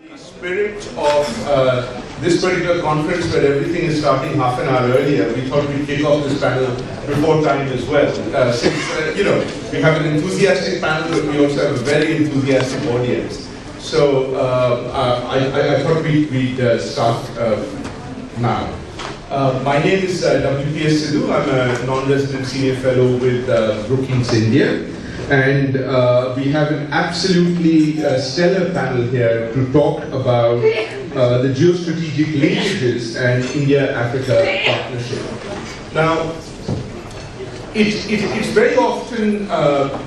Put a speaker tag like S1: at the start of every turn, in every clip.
S1: The spirit of this particular conference, where everything is starting half an hour earlier, we thought we'd kick off this panel before time as well. Since we have an enthusiastic panel, but we also have a very enthusiastic audience. So I thought we'd start now. My name is W.P.S. Sidhu. I'm a non-resident senior fellow with Brookings India. And we have an absolutely stellar panel here to talk about the Geo-Strategic Linkages and India-Africa partnership. Now, it's very often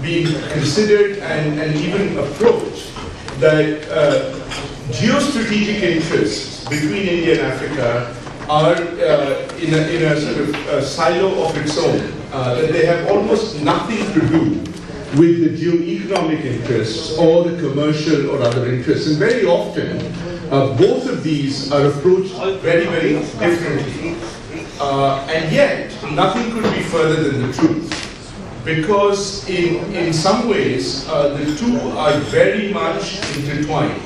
S1: being considered and even approached that geostrategic interests between India and Africa are in a sort of silo of its own, that they have almost nothing to do with the geo-economic interests or the commercial or other interests. And very often, both of these are approached very, very differently. And yet, nothing could be further than the truth. Because in some ways, the two are very much intertwined.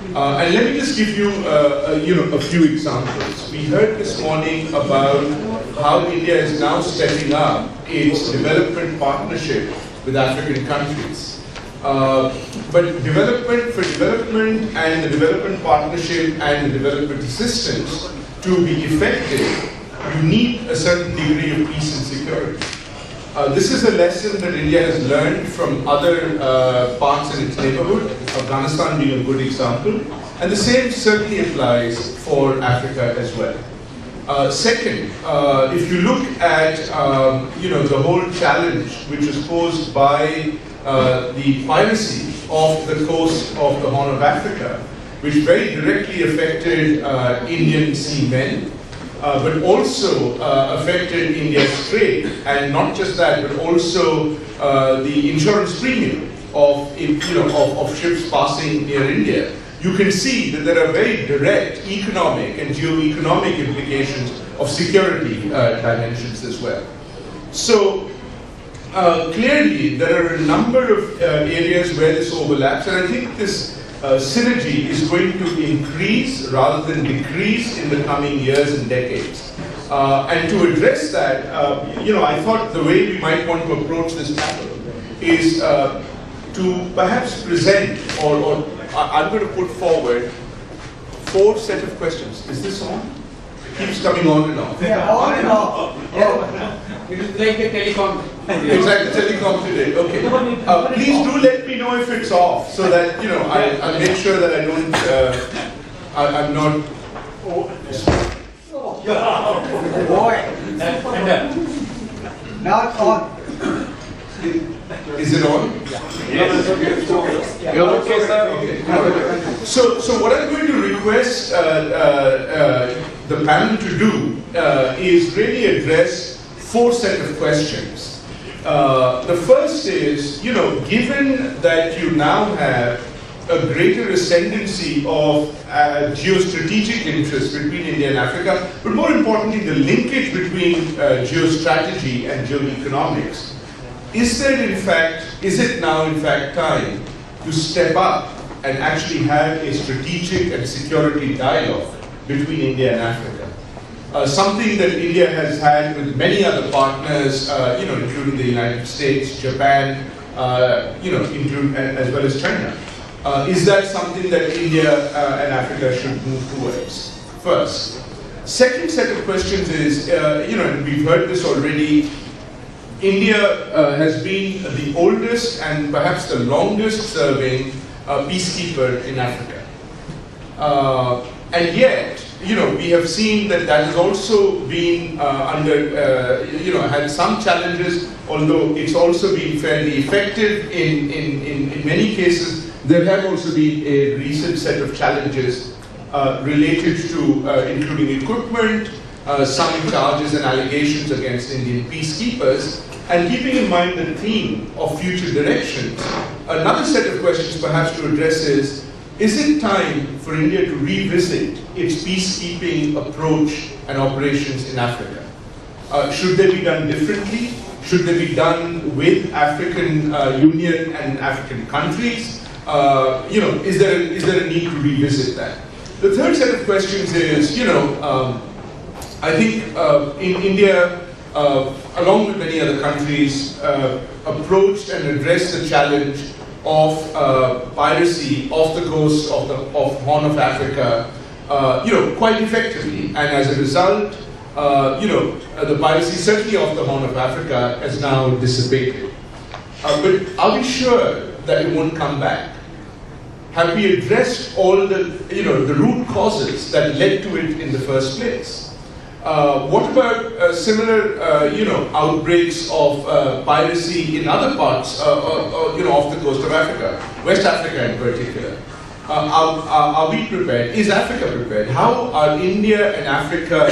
S1: And let me just give you, a few examples. We heard this morning about how India is now stepping up its development partnership with African countries. But development for development and the development partnership and the development assistance to be effective, you need a certain degree of peace and security. This is a lesson that India has learned from other parts in its neighborhood, Afghanistan being a good example, and the same certainly applies for Africa as well. Second, if you look at the whole challenge which was posed by the piracy off the coast of the Horn of Africa, which very directly affected Indian seamen, but also affected India's trade, and not just that, but also the insurance premium of ships passing near India. You can see that there are very direct economic and geo-economic implications of security dimensions as well. So clearly there are a number of areas where this overlaps, and I think this synergy is going to increase rather than decrease in the coming years and decades. And to address that, I thought the way we might want to approach this panel is to perhaps present or I'm going to put forward 4 set of questions. Is this on? It keeps coming on and off.
S2: Yeah, on and off. Yeah. It is like the telecom.
S1: It's like the telecom today. Okay. Please do let me know if it's off, so that I make sure that I don't. I'm not.
S2: Boy. Now it's on.
S1: Is it on?
S2: Yes. You're okay, sir?
S1: Okay. So what I'm going to request the panel to do is really address 4 set of questions. The first is, given that you now have a greater ascendancy of geostrategic interests between India and Africa, but more importantly, the linkage between geostrategy and geoeconomics, is it now in fact time to step up and actually have a strategic and security dialogue between India and Africa? Something that India has had with many other partners, including the United States, Japan, including as well as China. Is that something that India and Africa should move towards? First. Second set of questions is, and we've heard this already, India has been the oldest and perhaps the longest serving peacekeeper in Africa. And yet, we have seen that has also been had some challenges, although it's also been fairly effective in many cases. There have also been a recent set of challenges related to including equipment, some charges and allegations against Indian peacekeepers. And keeping in mind the theme of future directions, another set of questions perhaps to address is it time for India to revisit its peacekeeping approach and operations in Africa? Should they be done differently? Should they be done with African Union and African countries? is there a need to revisit that? The third set of questions is, I think in India, along with many other countries, approached and addressed the challenge of piracy off the coast of Horn of Africa, quite effectively. And as a result, the piracy certainly off the Horn of Africa has now dissipated. But are we sure that it won't come back? Have we addressed all the root causes that led to it in the first place? What about similar, outbreaks of piracy in other parts, off the coast of Africa, West Africa in particular? Are we prepared? Is Africa prepared? How are India and Africa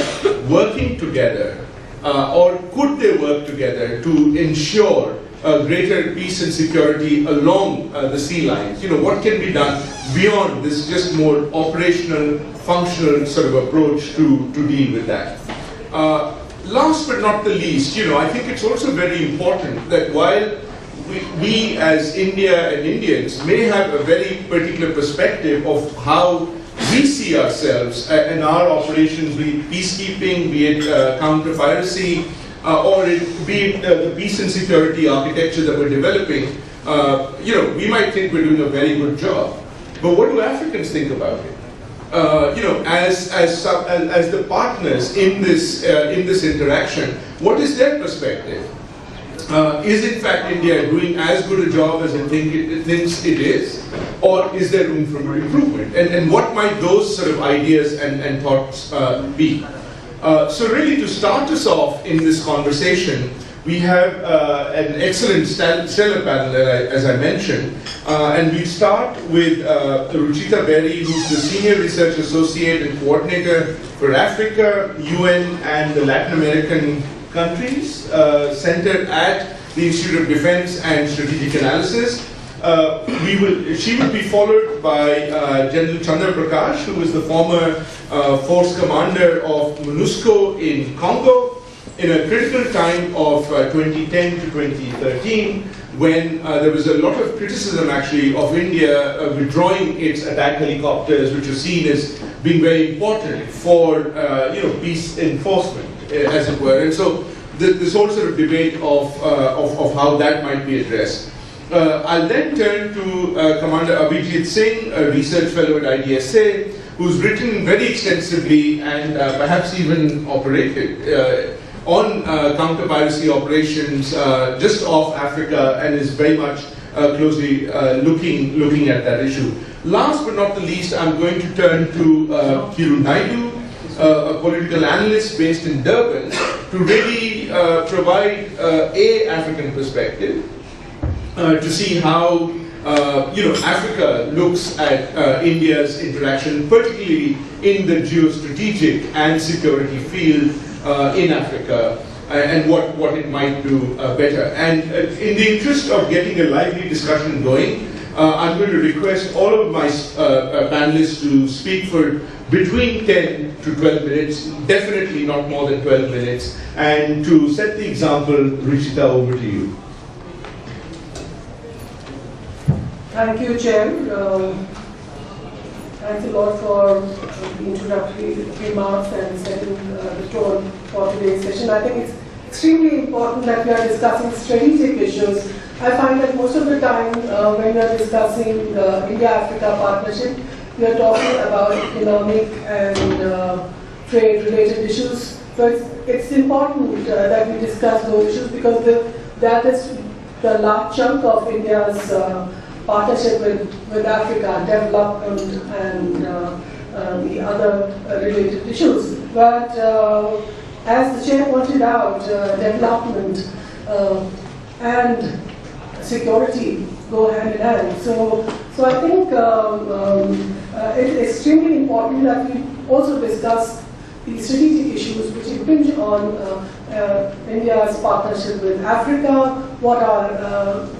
S1: working together, or could they work together to ensure greater peace and security along the sea lines? What can be done beyond this just more operational, functional sort of approach to deal with that? Last but not the least, I think it's also very important that while we as India and Indians may have a very particular perspective of how we see ourselves and our operations, be it peacekeeping, be it counter-piracy, or be it the peace and security architecture that we're developing, we might think we're doing a very good job. But what do Africans think about it? As the partners in this interaction, what is their perspective? Is in fact India doing as good a job as it thinks it is, or is there room for improvement? And what might those sort of ideas and thoughts be? So really, to start us off in this conversation, we have an excellent stellar panel, as I mentioned, and we start with Ruchita Berry, who's the Senior Research Associate and Coordinator for Africa, UN, and the Latin American countries, centered at the Institute of Defense and Strategic Analysis. She will be followed by General Chandra Prakash, who is the former force commander of MONUSCO in Congo, in a critical time of 2010 to 2013, when there was a lot of criticism actually of India withdrawing its attack helicopters, which was seen as being very important for peace enforcement, as it were. And so this whole sort of debate of how that might be addressed. I'll then turn to Commander Abhijit Singh, a research fellow at IDSA, who's written very extensively and perhaps even operated on counter-piracy operations just off Africa, and is very much closely looking at that issue. Last but not the least, I'm going to turn to Kiru Naidu, a political analyst based in Durban, to really provide a African perspective to see how Africa looks at India's interaction, particularly in the geostrategic and security field in Africa, and what it might do better. And in the interest of getting a lively discussion going, I'm going to request all of my panelists to speak for between 10 to 12 minutes, definitely not more than 12 minutes, and to set the example, Ruchita, over to you.
S3: Thank you, Chair. Thanks a lot for the introductory remarks and setting the tone for today's session. I think it's extremely important that we are discussing strategic issues. I find that most of the time when we are discussing the India-Africa partnership, we are talking about economic and trade-related issues. So it's important that we discuss those issues, because that is the large chunk of India's partnership with Africa, development and the other related issues. But as the Chair pointed out, development and security go hand in hand. So I think it's extremely important that we also discuss the strategic issues which impinge on India's partnership with Africa. What are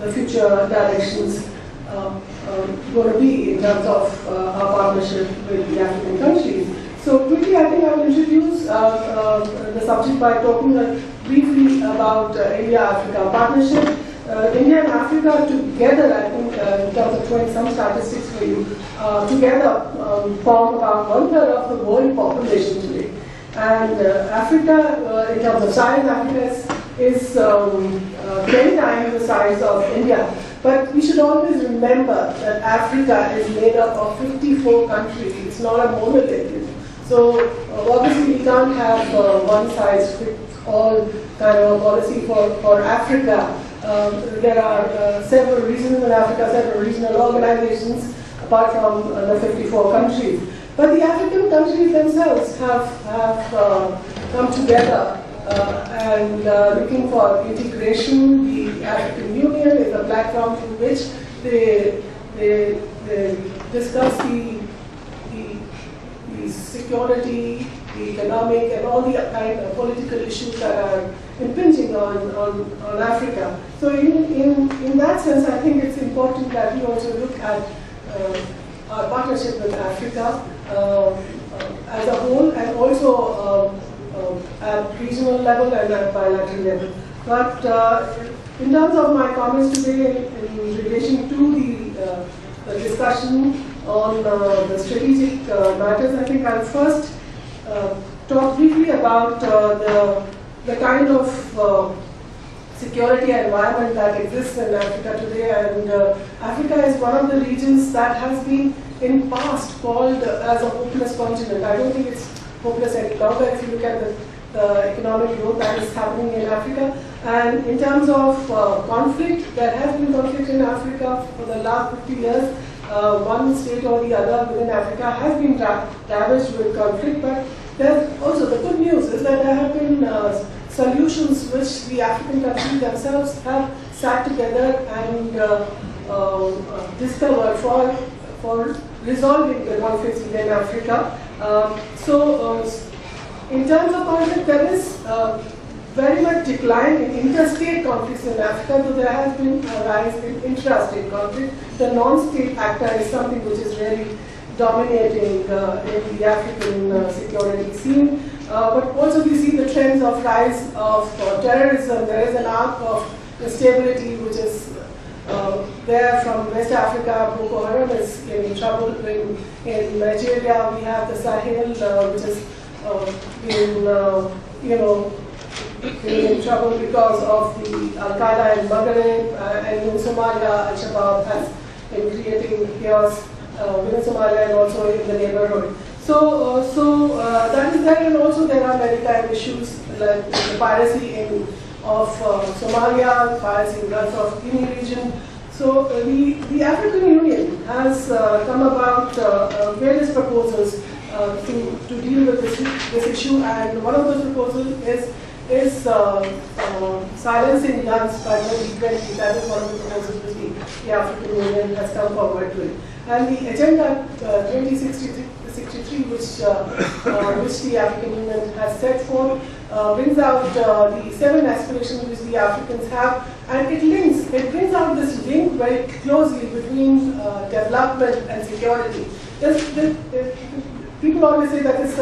S3: the future directions going to be in terms of our partnership with the African countries? So quickly, I think I will introduce the subject by talking briefly about India-Africa partnership. India and Africa together, I think, in terms of throwing some statistics for you, together form about 1/3 of the world population today. And Africa, in terms of size, Africa is 10 times the size of India. But we should always remember that Africa is made up of 54 countries. It's not a monolith. So obviously we can't have one size fits all kind of policy for Africa. There are several regions in Africa, several regional organizations, apart from the 54 countries. But the African countries themselves have come together and looking for integration. The African Union is a platform through which they discuss the security, the economic, and all the kind of political issues that are impinging on Africa. So in that sense, I think it's important that we also look at our partnership with Africa as a whole, and also at regional level and at bilateral level. But in terms of my comments today in relation to the discussion on the strategic matters, I think I'll first talk briefly about the kind of security environment that exists in Africa today. And Africa is one of the regions that has been in past called as a hopeless continent. I don't think it's hopeless any longer if you look at the economic growth that is happening in Africa. And in terms of conflict, there has been conflict in Africa for the last 50 years. One state or the other within Africa has been ravaged with conflict, but there's also the good news is that there have been solutions which the African countries themselves have sat together and discovered for resolving the conflicts within Africa. In terms of conflict, there is very much decline in interstate conflicts in Africa, though there has been a rise in intrastate conflict. The non-state actor is something which is really dominating in the African security scene. But also we see the trends of rise of terrorism. There is an arc of instability which is there from West Africa. Boko Haram is in trouble. In Nigeria, we have the Sahel, which is in trouble because of the Al-Qaeda in Maghreb, and in Somalia, Al-Shabaab has been creating chaos within Somalia and also in the neighborhood. So that is there, and also there are maritime issues like the piracy of Somalia, piracy in the Gulf of Guinea region. So the African Union has come about various proposals to deal with this issue, and one of those proposals is silencing guns by 2020. That is one of the proposals which the African Union has come forward with. And the Agenda 2063, which the African Union has set forth, brings out the 7 aspirations which the Africans have, and it brings out this link very closely between development and security. People always say that it's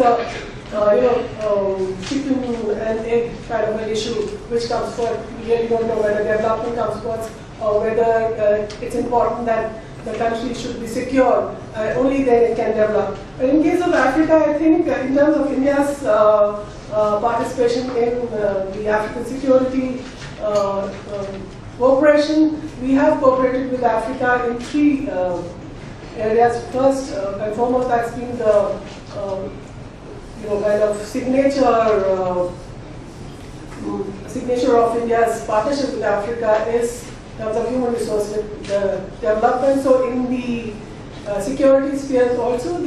S3: chicken and egg kind of an issue, which comes first. We really don't know whether development comes first or whether it's important that the country should be secure. Only then it can develop. But in case of Africa, I think in terms of India's participation in the African security cooperation, we have cooperated with Africa in 3 areas. First and foremost, that's been the kind of signature of India's partnership with Africa is in terms of human resource development. So in the security spheres also,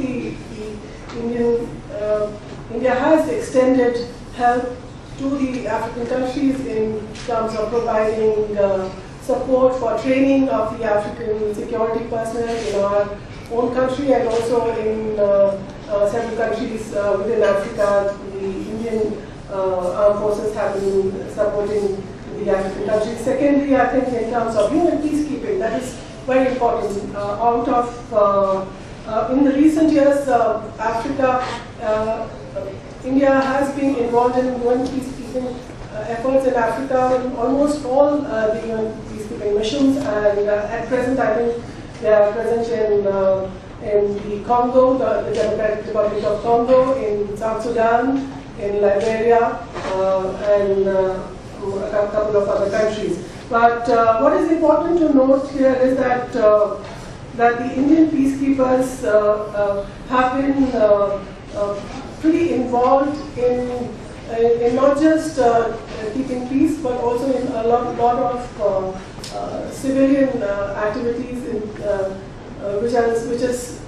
S3: India has extended help to the African countries in terms of providing support for training of the African security personnel in our own country, and also in several countries within Africa. The Indian armed forces have been supporting the African countries. Secondly, I think in terms of human peacekeeping, that is very important. In the recent years, India has been involved in UN peacekeeping efforts in Africa. Almost all the UN peacekeeping peacekeeping missions, and at present I think they are present in the Congo, the Democratic Republic of Congo, in South Sudan, in Liberia, and a couple of other countries. But what is important to note here is that that the Indian peacekeepers have been pretty involved in not just keeping peace, but also in a lot of civilian activities, which has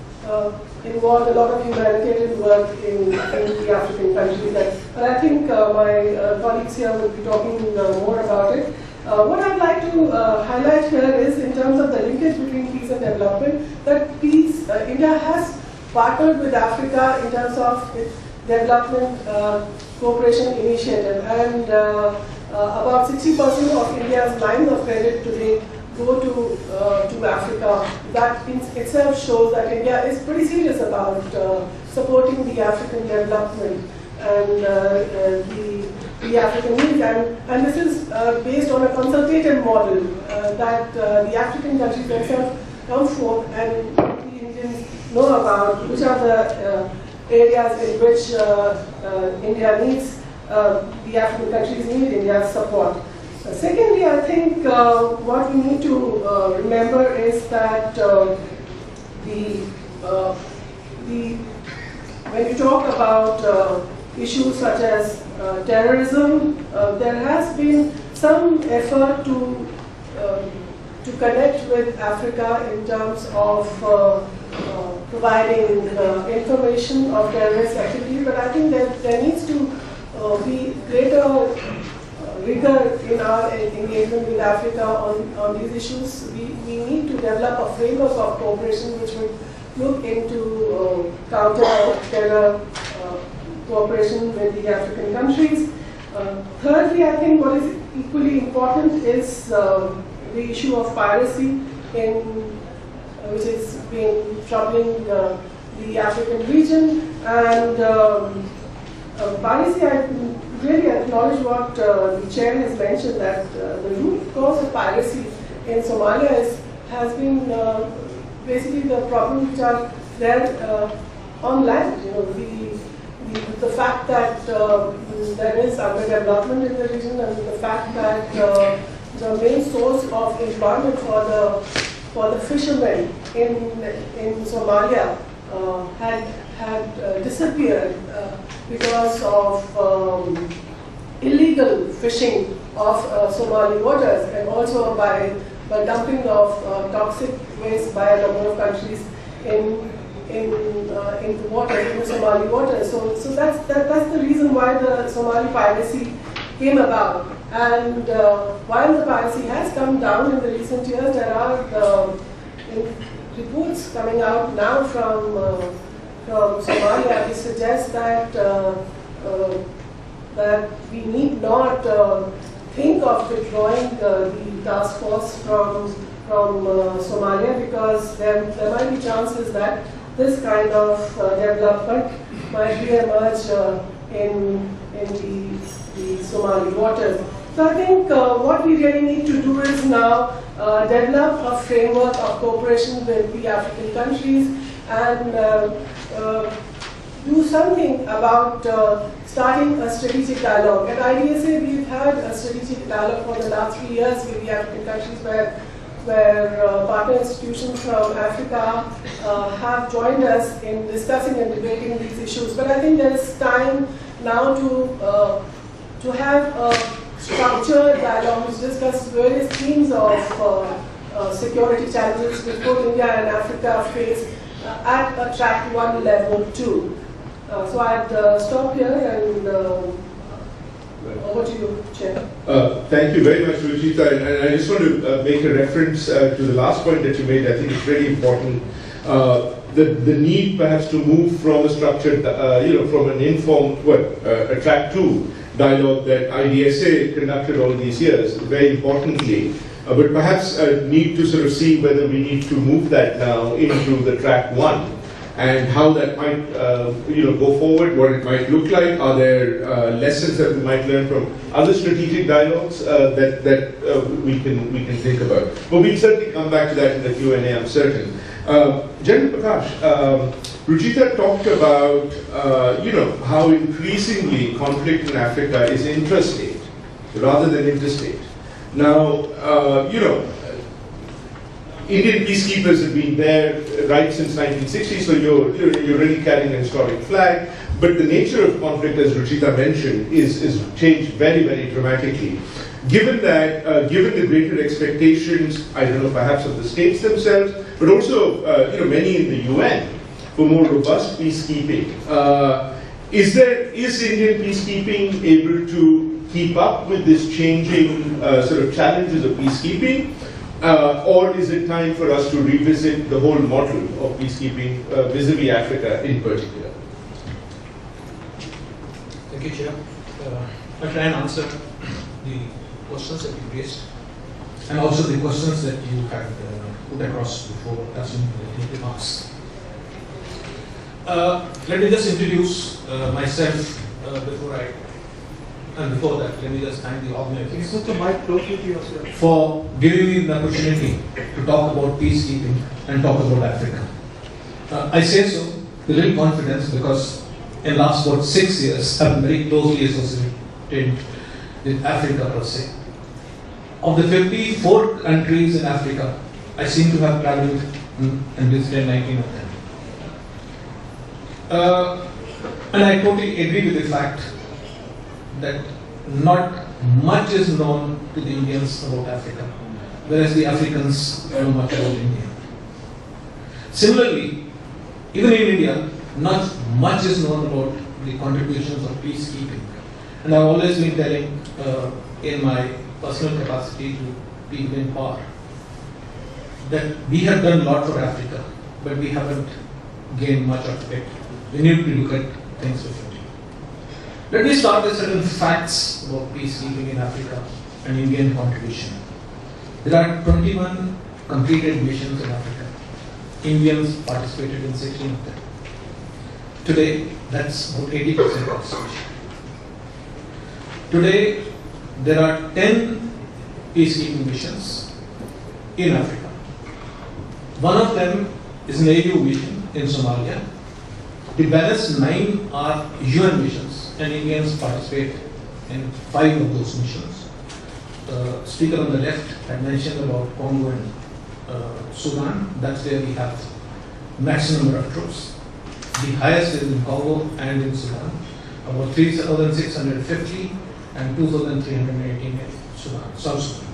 S3: involved a lot of humanitarian work in the African countries. And I think my colleagues here will be talking more about it. What I'd like to highlight here is, in terms of the linkage between peace and development, that India has partnered with Africa in terms of its development cooperation initiative, and about 60% of India's lines of credit today go to Africa. That in itself shows that India is pretty serious about supporting the African development and the African needs, and this is based on a consultative model that the African countries themselves come forth, and the Indians know about which are the areas in which India needs, the African countries need India's support. Secondly, I think what we need to remember is that when you talk about issues such as terrorism, there has been some effort to connect with Africa in terms of providing information of terrorist activity, but I think that there needs to be greater rigor in our engagement with Africa on these issues. We need to develop a framework of cooperation which would look into counter-terror cooperation with the African countries. Thirdly, I think what is equally important is the issue of piracy, which has been troubling the African region. And piracy, I really acknowledge what the chair has mentioned, that the root cause of piracy in Somalia has been basically the problems which are there on land. You know, the fact that there is underdevelopment in the region, and the fact that the main source of employment for the fishermen in Somalia had disappeared because of illegal fishing of Somali waters, and also by dumping of toxic waste by a number of countries in the water, in the Somali waters. So that's the reason why the Somali piracy came about. And while the piracy has come down in the recent years, there are reports coming out now from Somalia which suggest that that we need not think of withdrawing the task force from Somalia, because there might be chances that this kind of development might re-emerge in the Somali waters. So I think what we really need to do is now develop a framework of cooperation with the African countries, and do something about starting a strategic dialogue. At IDSA, we've had a strategic dialogue for the last 3 years with the African countries, where partner institutions from Africa have joined us in discussing and debating these issues. But I think there is time now to have a structured dialogue which discusses various themes of security challenges which both India and Africa face at a track 1 level 2. So I'd stop here, and over to you, Chair.
S1: Thank you very much, Ruchita. And I just want to make a reference to the last point that you made. I think it's very important. The need perhaps to move from a structured, from an informed, a track 2 dialogue that IDSA conducted all these years, very importantly. But perhaps need to sort of see whether we need to move that now into the track 1. and how that might go forward, what it might look like. Are there lessons that we might learn from other strategic dialogues that we can think about? But we'll certainly come back to that in the Q&A, I'm certain. General Prakash, Ruchita talked about how increasingly conflict in Africa is intrastate rather than interstate. Now, Indian peacekeepers have been there right since 1960, so you're really carrying an historic flag. But the nature of conflict, as Ruchita mentioned, is changed very, very dramatically. Given that, given the greater expectations, I don't know, perhaps of the states themselves, but also many in the UN for more robust peacekeeping, is Indian peacekeeping able to keep up with this changing sort of challenges of peacekeeping? Or is it time for us to revisit the whole model of peacekeeping vis-a-vis Africa in particular?
S4: Thank you, Chair. I'll try and answer the questions that you raised, and also the questions that you had put across before touching the remarks. Let me just introduce myself before that, let me just thank the organizers for giving me the opportunity to talk about peacekeeping and talk about Africa. I say so with little confidence because in the last 6 years I've been very closely associated with Africa per se. Of the 54 countries in Africa, I seem to have traveled and visited 19 of them. And I totally agree with the fact that not much is known to the Indians about Africa, whereas the Africans know much about India. Similarly, even in India, not much is known about the contributions of peacekeeping. And I've always been telling in my personal capacity to people in power that we have done a lot for Africa, but we haven't gained much of it. We need to look at things differently. Let me start with certain facts about peacekeeping in Africa and Indian contribution. There are 21 completed missions in Africa. Indians participated in 16 of them. Today, that's about 80% participation. Today, there are 10 peacekeeping missions in Africa. One of them is an AU mission in Somalia. The balance 9 are UN missions, and Indians participate in 5 of those missions. The speaker on the left had mentioned about Congo and Sudan. That's where we have maximum number of troops. The highest is in Congo and in Sudan, about 3,650 and 2,318 in Sudan, South Sudan.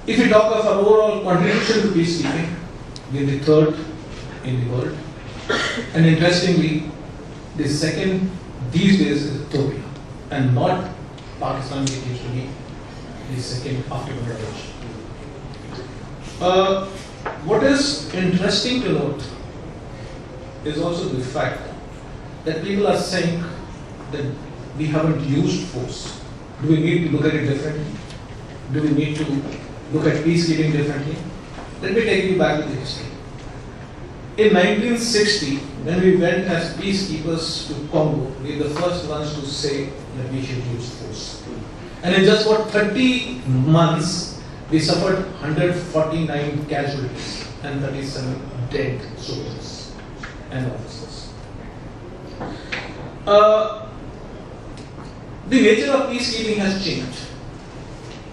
S4: If we talk of our overall contribution to peacekeeping, we are the 3rd in the world. And interestingly, the second these days is Ethiopia, and not Pakistan, which used to be the second after Bangladesh. What is interesting to note is also the fact that people are saying that we haven't used force. Do we need to look at it differently? Do we need to look at peacekeeping differently? Let me take you back to the history. In 1960, when we went as peacekeepers to Congo, we were the first ones to say that we should use force. And in just about 30 months, we suffered 149 casualties and 37 dead soldiers and officers. The nature of peacekeeping has changed.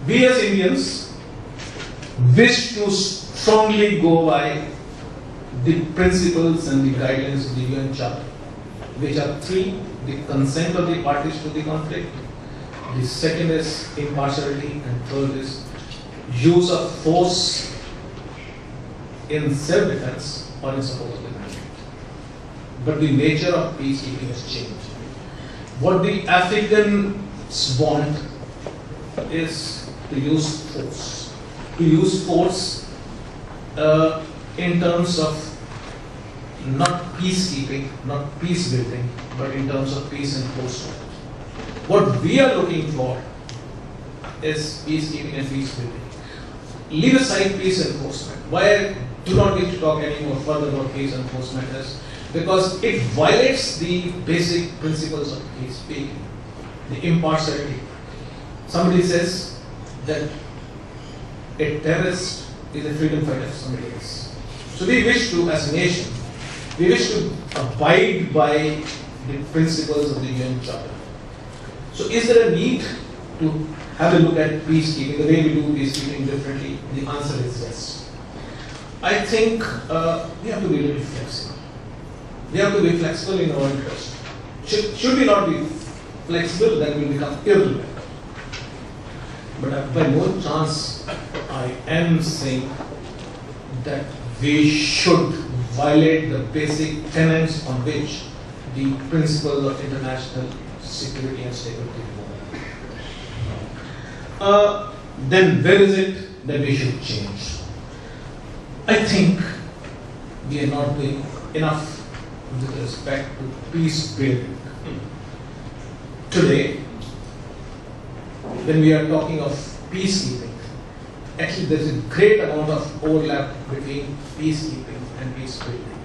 S4: We as Indians wish to strongly go by the principles and the guidelines of the UN Charter, which are 3: the consent of the parties to the conflict, the second is impartiality, and third is use of force in self-defense or in support of the conflict. But the nature of peacekeeping has changed. What the Africans want is to use force. To use force in terms of not peacekeeping, not peace building, but in terms of peace enforcement. What we are looking for is peacekeeping and peace building. leave aside peace enforcement. Why I do not need to talk any more further about peace enforcement is because it violates the basic principles of peacekeeping, the impartiality. Somebody says that a terrorist is a freedom fighter for somebody else. So we wish to, as a nation, we wish to abide by the principles of the UN Charter. So is there a need to have a look at peacekeeping, the way we do peacekeeping differently? The answer is yes. I think we have to be a little flexible. We have to be flexible in our interest. Should we not be flexible, then we become irrelevant. But by no chance I am saying that we should violate the basic tenets on which the principles of international security and stability move. Then where is it that we should change? I think we are not doing enough with respect to peace building. Today, when we are talking of peacekeeping, actually there is a great amount of overlap between peacekeeping and peace building.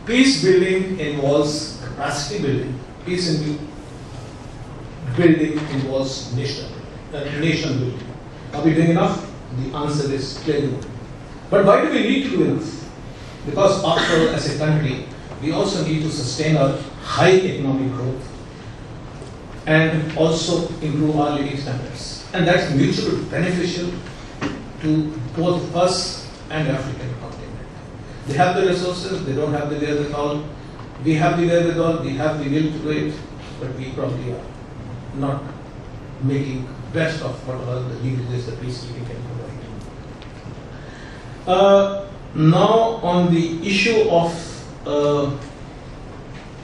S4: Peace building involves capacity building. Peace building involves nation building. Are we doing enough? The answer is clearly no. But why do we need to do enough? Because after all, as a country, we also need to sustain our high economic growth and also improve our living standards. And that's mutually beneficial to both us and the African continent. They have the resources, they don't have the wherewithal. We have the wherewithal, we have the will to do it, but we probably are not making best of what all the linkages that peacekeeping can provide. Now on the issue of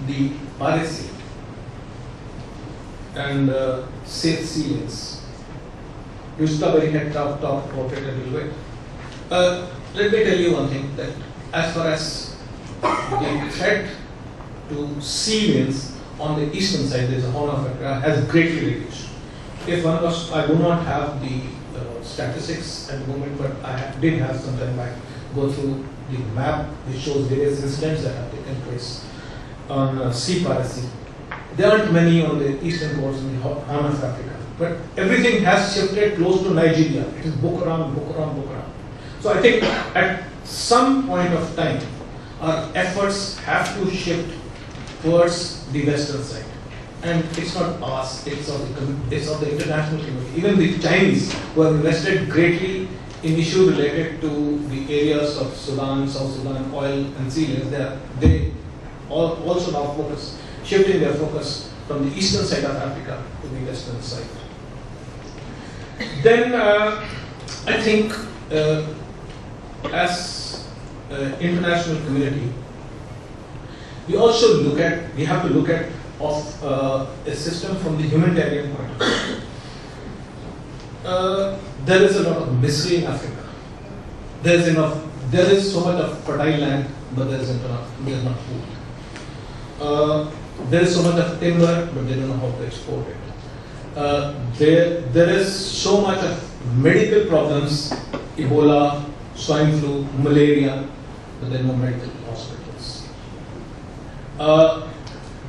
S4: the piracy and safe seals, Discovery had talked about it a little bit. Let me tell you one thing, that as far as the threat to sea lanes on the eastern side, there is a Horn of Africa, has greatly reduced. If one was, I do not have the statistics at the moment, but I did have some time back go through the map which shows various incidents that have taken place on sea piracy. There aren't many on the eastern coast in the Horn of Africa, but everything has shifted close to Nigeria. It is Boko Haram, Boko Haram, Boko Haram. So I think at some point of time, our efforts have to shift towards the western side. And it's not us, it's of the international community. Even the Chinese, who have invested greatly in issues related to the areas of Sudan, South Sudan, oil and sea lanes, they also now shifting their focus from the eastern side of Africa to the western side. Then I think as international community, we have to look at a system from the humanitarian point of view. There is a lot of misery in Africa. There is so much of fertile land, but there is not food. There is so much of timber, but they don't know how to export it. There is so much of medical problems, Ebola, swine flu, malaria, but there are no medical hospitals.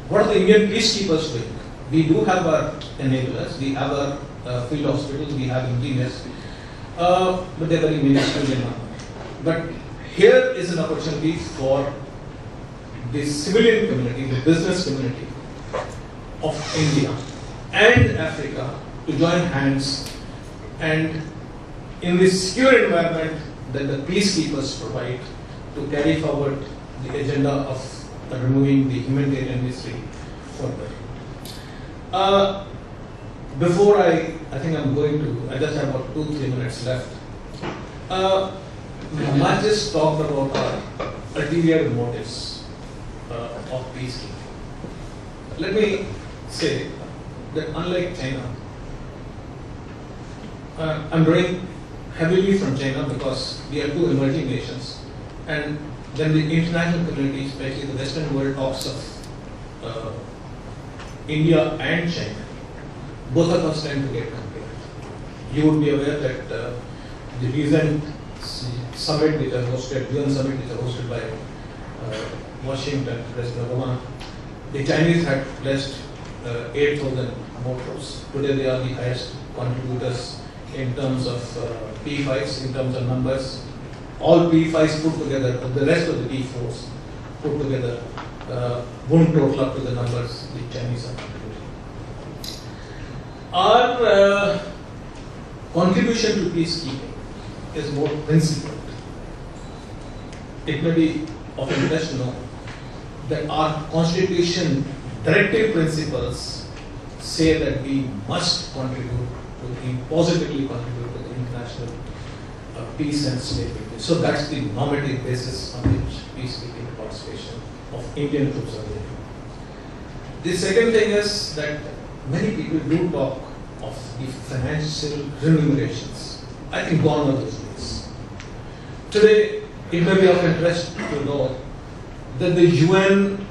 S4: What are the Indian peacekeepers doing? We do have our enablers, we have our field hospitals, we have engineers, but they are very minuscule in number. But here is an opportunity for the civilian community, the business community of India and Africa to join hands, and in this secure environment that the peacekeepers provide, to carry forward the agenda of removing the humanitarian misery further. Before I just have about 2-3 minutes left. Much is talked about our ulterior motives of peacekeeping. Let me say that unlike China, I'm drawing heavily from China because we are two emerging nations, and when the international community, especially the Western world, talks of India and China, both of us tend to get compared. You would be aware that the recent summit which was hosted, UN summit which was hosted by Washington, President Obama, the Chinese had pledged 8,000 more troops. Today they are the highest contributors in terms of P5s, in terms of numbers. All P5s put together, the rest of the P4s put together won't total up to the numbers the Chinese are contributing. Our contribution to peacekeeping is more principled. It may be of interest to know that our constitution directive principles say that we must contribute positively contribute to the international peace and stability. So that's the normative basis on which peacekeeping participation of Indian troops are there. The second thing is that many people do talk of the financial remunerations. I think gone are those days. Today, it may be of interest to know that the UN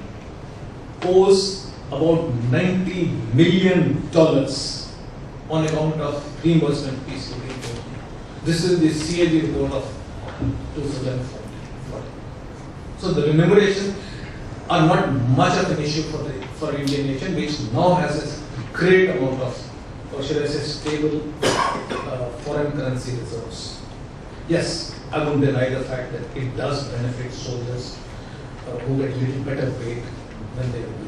S4: owes about $90 million on account of reimbursement peacekeeping. This is the CAG report of 2014. So the remunerations are not much of an issue for Indian nation, which now has a great amount of, or should I say, stable foreign currency reserves. Yes, I won't deny the fact that it does benefit soldiers who get a little better paid than they would be.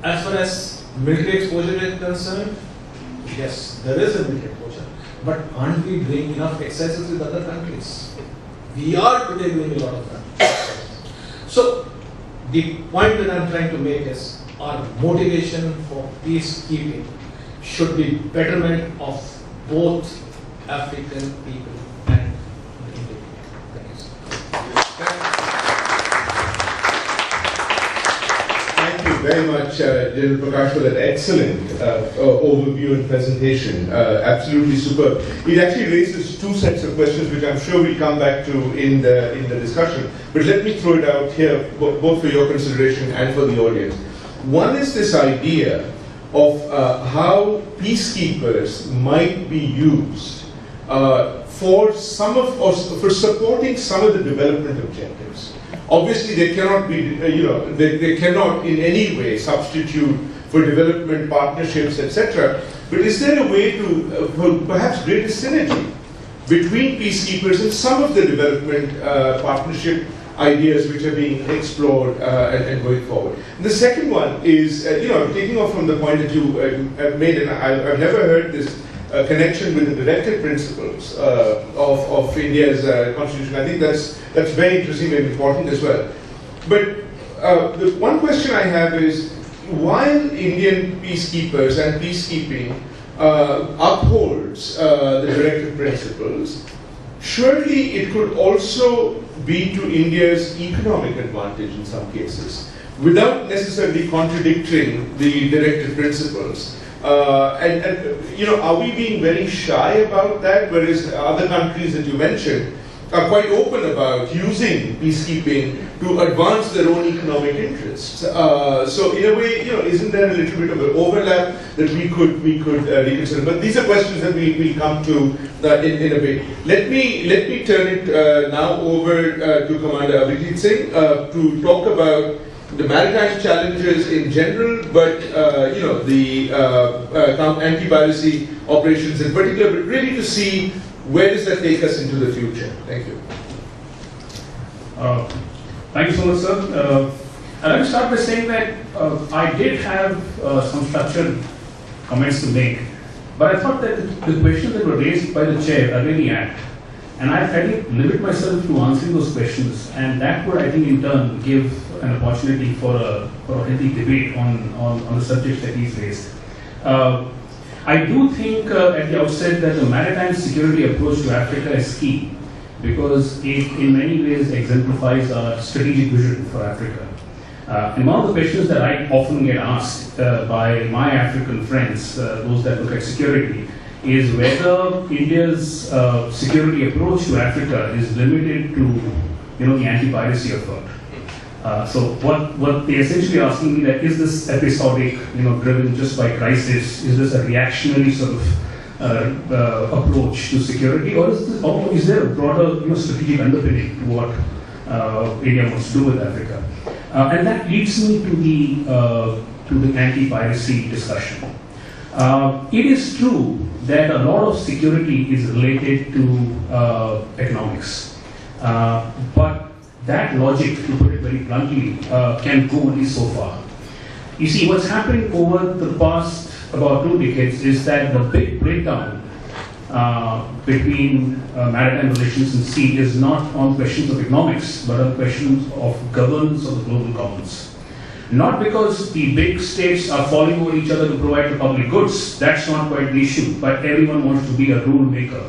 S4: As far as military exposure is concerned, yes, there is a military exposure, but aren't we doing enough exercises with other countries? We are today doing a lot of that. So, the point that I'm trying to make is our motivation for peacekeeping should be betterment of both African people and Indian people.
S1: Thank you very much, General Prakash, for that excellent overview and presentation. Absolutely superb. It actually raises two sets of questions, which I'm sure we'll come back to in the discussion. But let me throw it out here, both for your consideration and for the audience. One is this idea of how peacekeepers might be used for supporting some of the development objectives. Obviously, they cannot be, they cannot in any way substitute for development partnerships, etc. But is there a way to, for perhaps greater synergy between peacekeepers and some of the development partnership ideas which are being explored and going forward? And the second one is, taking off from the point that you made, and I've never heard this connection with the directive principles of India's constitution. I think that's very interesting and important as well. But the one question I have is, while Indian peacekeepers and peacekeeping upholds the directive principles, surely it could also be to India's economic advantage in some cases, without necessarily contradicting the directive principles. Are we being very shy about that, whereas other countries that you mentioned are quite open about using peacekeeping to advance their own economic interests? So in a way, isn't there a little bit of an overlap that we could reconsider? But these are questions that we'll come to in a bit. Let me turn it now over to Commander Abhijit Singh to talk about the maritime challenges in general, but the anti-piracy operations in particular, but really to see where does that take us into the future. Thank you.
S5: Thank you so much, sir. I'd like to start by saying that I did have some structured comments to make, but I thought that the questions that were raised by the chair are really apt. And I did limit myself to answering those questions, and that would, I think, in turn give an opportunity for a healthy debate on the subjects that he's raised. I do think at the outset that the maritime security approach to Africa is key, because it in many ways exemplifies our strategic vision for Africa. And one of the questions that I often get asked by my African friends, those that look at security, is whether India's security approach to Africa is limited to, the anti-piracy effort. So what they're essentially asking me that is this episodic, driven just by crisis? Is this a reactionary sort of approach to security, or is there a broader strategic underpinning to what India wants to do with Africa? And that leads me to the anti-piracy discussion. It is true that a lot of security is related to economics, but that logic, to put it very bluntly, can go only so far. You see, what's happened over the past about 2 decades is that the big breakdown between maritime relations and sea is not on questions of economics, but on questions of governance of the global commons. Not because the big states are falling over each other to provide the public goods, that's not quite the issue, but everyone wants to be a rule maker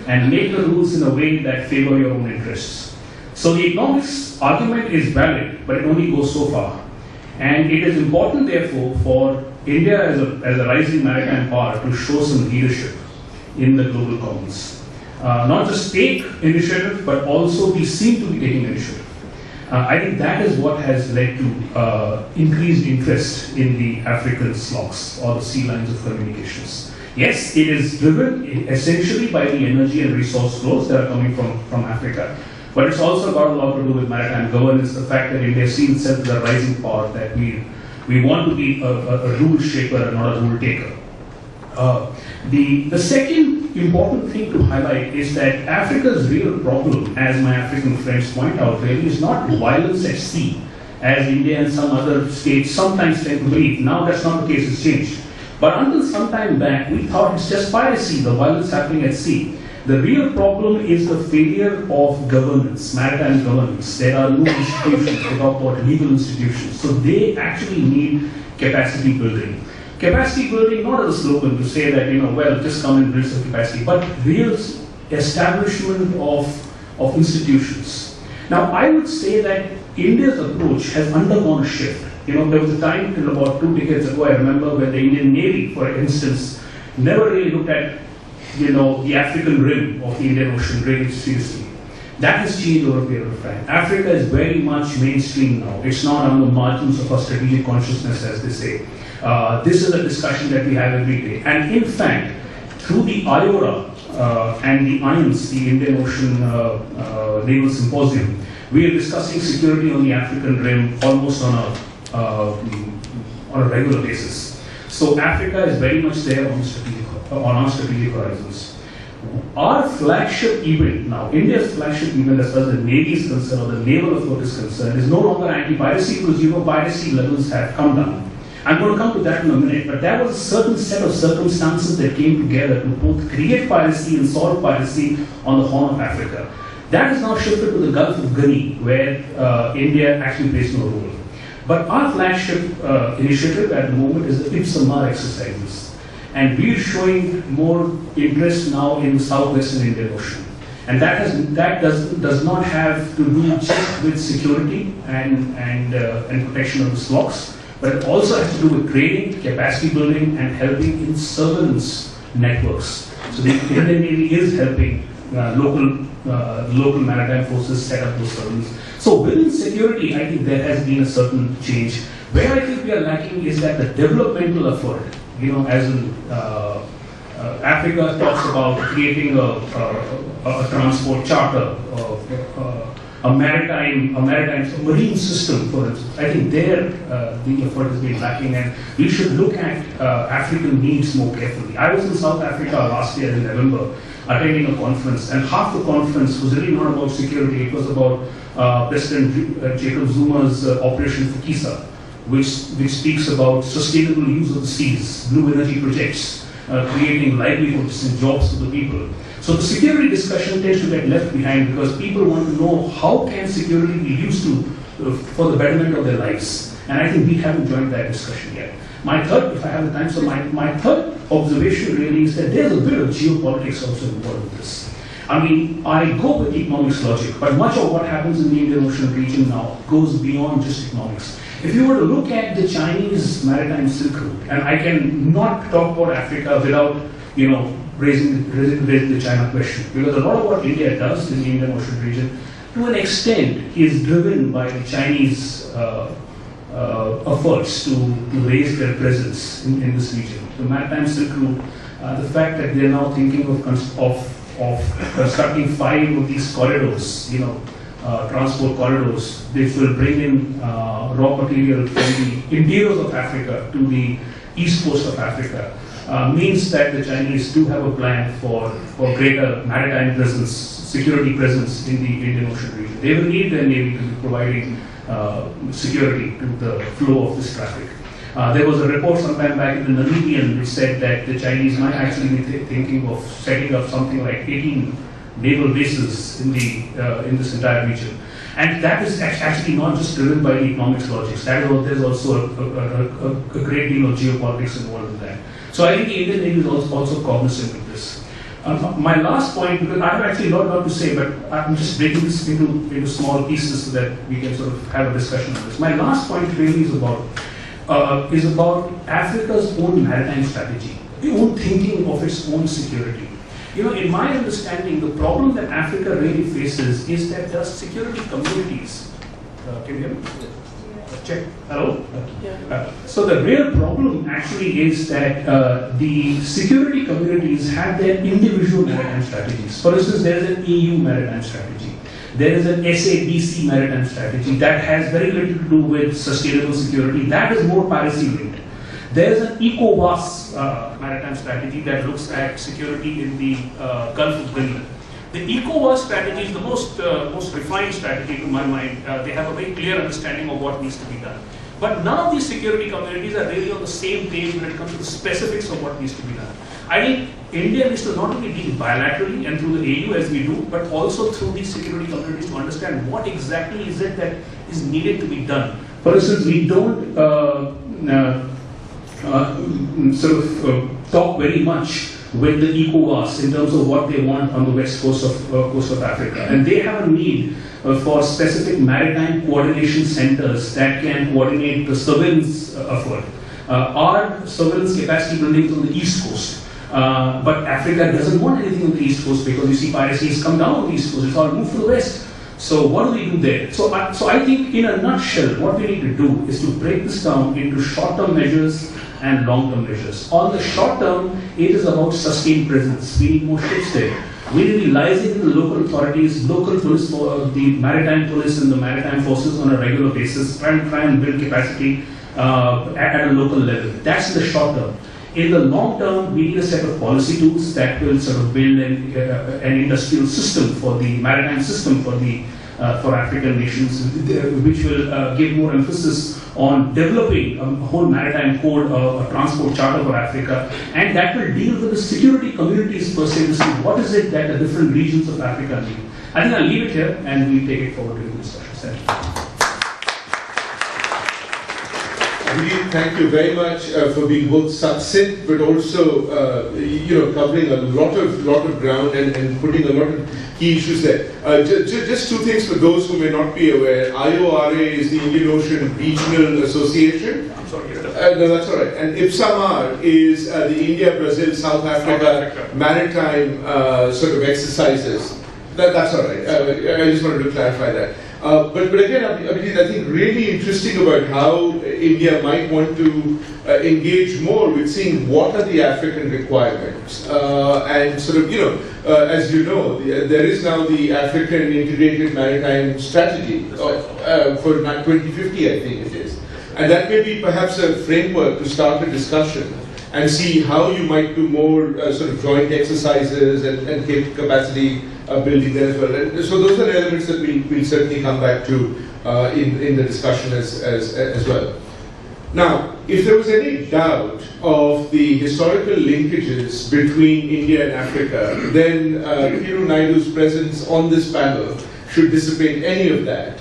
S5: and make the rules in a way that favor your own interests. So the economics argument is valid, but it only goes so far. And it is important, therefore, for India as a rising maritime power to show some leadership in the global commons. Not just take initiative, but also be seen to be taking initiative. I think that is what has led to increased interest in the African SLOCs, or the sea lines of communications. Yes, it is driven essentially by the energy and resource flows that are coming from Africa. But it's also got a lot to do with maritime governance, the fact that India sees itself as a rising power, that we want to be a rule shaper and not a rule taker. The second important thing to highlight is that Africa's real problem, as my African friends point out, really is not violence at sea, as India and some other states sometimes tend to believe. Now that's not the case, it's changed. But until some time back, we thought it's just piracy, the violence happening at sea. The real problem is the failure of governance, maritime governance. There are no institutions, they talk about legal institutions. So they actually need capacity building. Capacity building, not as a slogan to say that, well, just come and build some capacity, but real establishment of institutions. Now, I would say that India's approach has undergone a shift. There was a time till about 2 decades ago, I remember, when the Indian Navy, for instance, never really looked at the African rim of the Indian Ocean really seriously. That has changed over a period of time. Africa is very much mainstream now. It's not on the margins of our strategic consciousness, as they say. This is a discussion that we have every day. And in fact, through the IORA and the IONS, the Indian Ocean Naval Symposium, we are discussing security on the African rim almost on a regular basis. So Africa is very much there on our strategic horizons. Our flagship event now, India's flagship event as far as the Navy is concerned, or the naval effort is concerned, is no longer anti-piracy, because piracy levels have come down. I'm going to come to that in a minute, but there was a certain set of circumstances that came together to both create piracy and solve piracy on the Horn of Africa. That has now shifted to the Gulf of Guinea, where India actually plays no role. But our flagship initiative at the moment is the IPSAMAR exercises. And we're showing more interest now in the southwestern Indian Ocean. And that does not have to do just with security and protection of the SLOCs, but it also has to do with training, capacity building, and helping in surveillance networks. So the Indian Navy is helping local maritime forces set up those surveillance. So within security, I think there has been a certain change. Where I think we are lacking is that the developmental effort, as in Africa talks about creating a transport charter, a marine system, for instance. I think there the effort has been lacking, and we should look at African needs more carefully. I was in South Africa last year in November, attending a conference, and half the conference was really not about security. It was about President Jacob Zuma's Operation Fukisa, which speaks about sustainable use of the seas, blue energy projects, creating livelihoods and jobs for the people. So the security discussion tends to get left behind, because people want to know how can security be used for the betterment of their lives. And I think we haven't joined that discussion yet. My third, if I have the time, so my third observation really is that there's a bit of geopolitics also involved with this. I mean, I go with economics logic, but much of what happens in the Indian Ocean region now goes beyond just economics. If you were to look at the Chinese maritime Silk Route, and I can not talk about Africa without, raising the China question, because a lot of what India does in the Indian Ocean region, to an extent, is driven by the Chinese efforts to raise their presence in this region. The maritime Silk Route the fact that they are now thinking of constructing 5 of these corridors, transport corridors, which will bring in raw material from the interiors of Africa to the east coast of Africa, means that the Chinese do have a plan for greater maritime presence, security presence in the Indian Ocean region. They will need their navy to be providing security to the flow of this traffic. There was a report sometime back in the Namibian which said that the Chinese might actually be thinking of setting up something like 18 naval bases in this entire region. And that is actually not just driven by the economics logics. There's also a great deal of geopolitics involved in that. So I think the Indian Navy is also cognizant of this. My last point, because I have actually a lot to say, but I'm just breaking this into small pieces so that we can sort of have a discussion on this. My last point really is about Africa's own maritime strategy, the own thinking of its own security. In my understanding, the problem that Africa really faces is that there are security communities. Can you hear me? Check. Hello? So the real problem actually is that the security communities have their individual maritime strategies. For instance, there is an EU maritime strategy. There is an SABC maritime strategy that has very little to do with sustainable security. That is more piracy linked. There is an ECOWAS maritime strategy that looks at security in the Gulf of Guinea. The ECOWAS strategy is the most refined strategy to my mind. They have a very clear understanding of what needs to be done. But none of these security communities are really on the same page when it comes to the specifics of what needs to be done. I think India needs to not only deal bilaterally and through the AU as we do, but also through these security communities to understand what exactly is it that is needed to be done. For instance, we don't talk very much with the ECOWAS in terms of what they want on the west coast of Africa, and they have a need for specific maritime coordination centers that can coordinate the surveillance effort. Our surveillance capacity building on the east coast. But Africa doesn't want anything on the east coast because you see piracy has come down on the east coast, it's all moved to the west. So what do we do there? So I think in a nutshell, what we need to do is to break this down into short-term measures and long-term measures. On the short term, it is about sustained presence. We need more ships there. We need to be liaising with the local authorities, local police, the maritime police and the maritime forces on a regular basis, try and build capacity at a local level. That's the short term. In the long term, we need a set of policy tools that will sort of build an industrial system for the maritime system for African nations, which will give more emphasis on developing a whole maritime code, a transport charter for Africa, and that will deal with the security communities per se to see what is it that the different regions of Africa need. I think I'll leave it here and we'll take it forward to the discussion. Thank you.
S1: Abhijit, thank you very much for being both succinct but also covering a lot of ground and putting a lot of key issues there. Just two things for those who may not be aware. IORA is the Indian Ocean Regional Association.
S5: I'm sorry.
S1: No, that's all right. And IPSAMAR is the India, Brazil, South Africa maritime sort of exercises. That's all right. I just wanted to clarify that. But again, Abhijit, I think really interesting about how India might want to engage more with seeing what are the African requirements. And sort of, as you know, there is now the African Integrated Maritime Strategy for 2050, I think it is. And that may be perhaps a framework to start a discussion and see how you might do more sort of joint exercises and capacity building there as well. And so those are elements that we'll certainly come back to in the discussion as well. Now, if there was any doubt of the historical linkages between India and Africa, then Kiru Naidu's presence on this panel should dissipate any of that.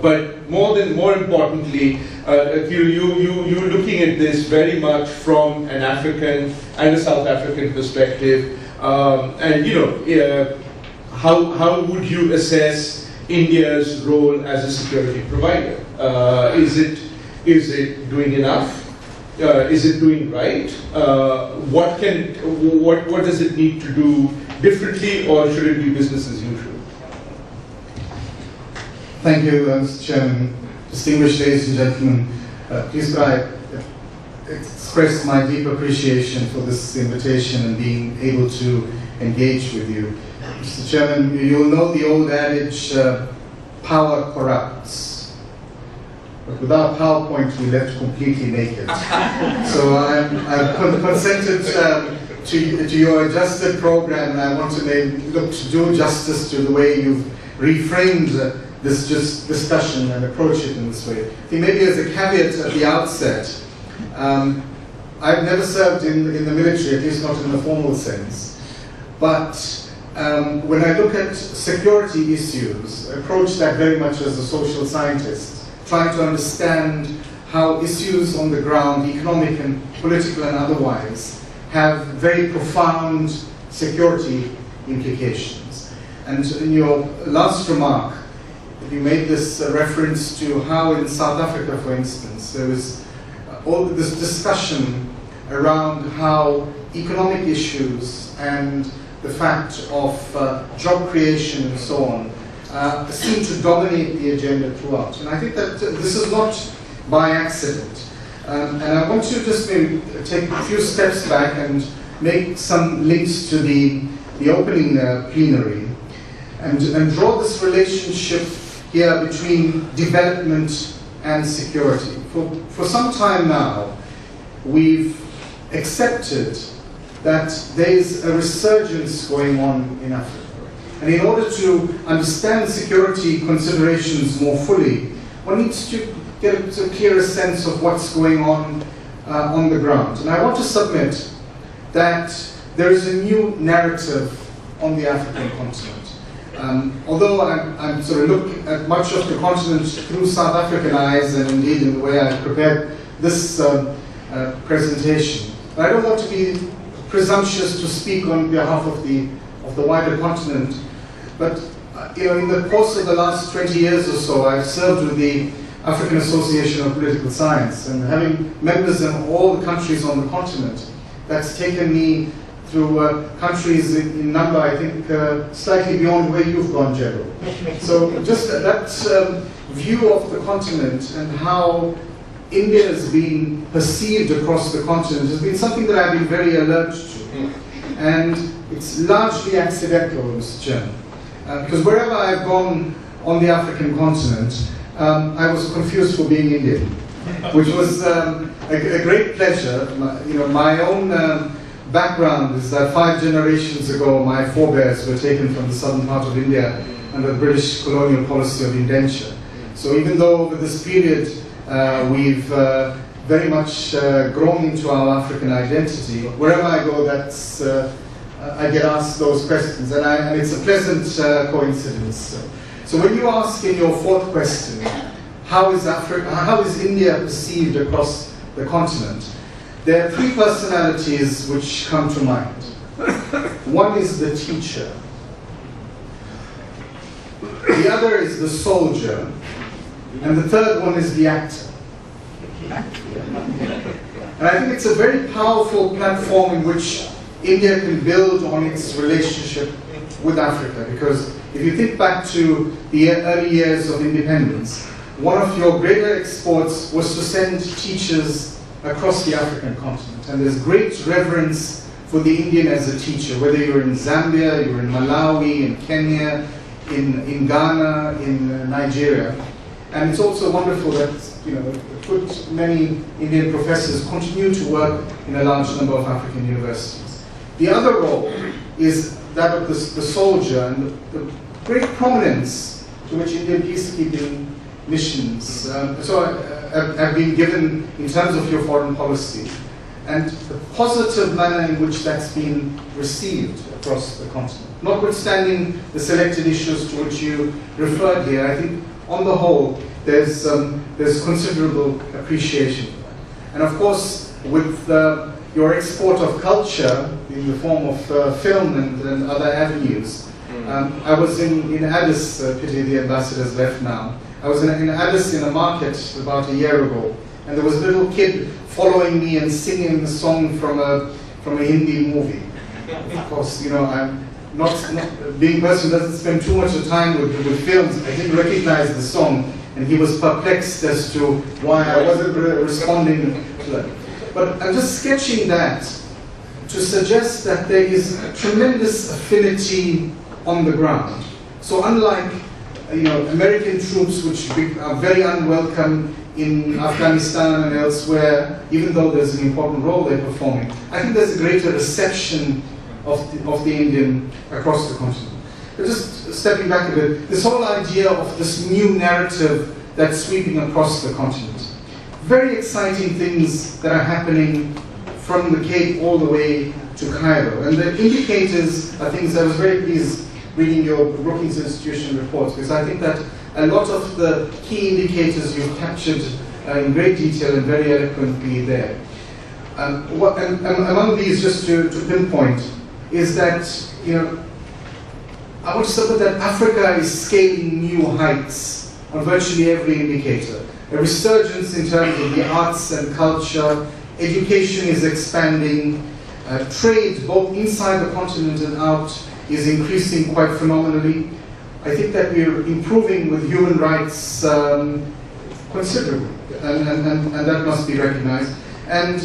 S1: But more importantly, Kiru, you're looking at this very much from an African and a South African perspective. How would you assess India's role as a security provider? Is it doing enough? Is it doing right? What does it need to do differently, or should it be business as usual?
S6: Thank you, Mr. Chairman. Distinguished ladies and gentlemen, please could I express my deep appreciation for this invitation and being able to engage with you. Mr. Chairman, you'll know the old adage, power corrupts. But without PowerPoint, we left completely naked. So I've consented to your adjusted program, and I want to look to do justice to the way you've reframed this discussion and approach it in this way. I think maybe as a caveat at the outset, I've never served in the military, at least not in the formal sense. But when I look at security issues, I approach that very much as a social scientist, trying to understand how issues on the ground, economic and political and otherwise, have very profound security implications. And in your last remark, you made this reference to how in South Africa, for instance, there was all this discussion around how economic issues and the fact of job creation and so on seem to dominate the agenda throughout. And I think that this is not by accident. And I want to just maybe take a few steps back and make some links to the opening plenary and draw this relationship here between development and security. For some time now, we've accepted that there's a resurgence going on in Africa. And in order to understand security considerations more fully, one needs to get a clearer sense of what's going on the ground. And I want to submit that there is a new narrative on the African continent. Although I'm sort of look at much of the continent through South African eyes, and indeed in the way I prepared this presentation, but I don't want to be presumptuous to speak on behalf of the wider continent. But in the course of the last 20 years or so, I've served with the African Association of Political Science, and having members in all the countries on the continent, that's taken me through countries in number, I think, slightly beyond where you've gone, General. So just that view of the continent and how India has been perceived across the continent has been something that I've been very alert to. And it's largely accidental, Mr. Chairman. Because wherever I've gone on the African continent, I was confused for being Indian, which was a great pleasure. My own background is that 5 generations ago, my forebears were taken from the southern part of India under the British colonial policy of indenture. So even though over this period we've very much grown into our African identity, wherever I go, that's I get asked those questions, and it's a pleasant coincidence. So when you ask in your 4th question, how is India perceived across the continent? There are 3 personalities which come to mind. One is the teacher. The other is the soldier. And the third one is the actor. And I think it's a very powerful platform in which India can build on its relationship with Africa. Because if you think back to the early years of independence, one of your greater exports was to send teachers across the African continent. And there's great reverence for the Indian as a teacher, whether you're in Zambia, you're in Malawi, in Kenya, in Ghana, in Nigeria. And it's also wonderful that many Indian professors continue to work in a large number of African universities. The other role is that of the soldier, and the great prominence to which Indian peacekeeping missions have been given in terms of your foreign policy, and the positive manner in which that's been received across the continent. Notwithstanding the selected issues to which you referred here, I think on the whole there's considerable appreciation for that. And of course, with your export of culture in the form of film and other avenues, I was in Addis, pity the ambassador's left now. I was in Addis in a market about a year ago, and there was a little kid following me and singing a song from a Hindi movie. Of course, I'm not being a person who doesn't spend too much of time with films. I didn't recognize the song, and he was perplexed as to why I wasn't responding to that. But I'm just sketching that to suggest that there is a tremendous affinity on the ground. So unlike American troops, which are very unwelcome in Afghanistan and elsewhere, even though there's an important role they're performing, I think there's a greater reception of the Indian across the continent. But just stepping back a bit, this whole idea of this new narrative that's sweeping across the continent. Very exciting things that are happening from the Cape all the way to Cairo. And the indicators are things I was very pleased reading your Brookings Institution reports, because I think that a lot of the key indicators you've captured in great detail and very eloquently there. Among these, just to pinpoint, is that, I want to submit that Africa is scaling new heights on virtually every indicator. A resurgence in terms of the arts and culture, education is expanding, trade both inside the continent and out is increasing quite phenomenally. I think that we're improving with human rights considerably, and that must be recognized. And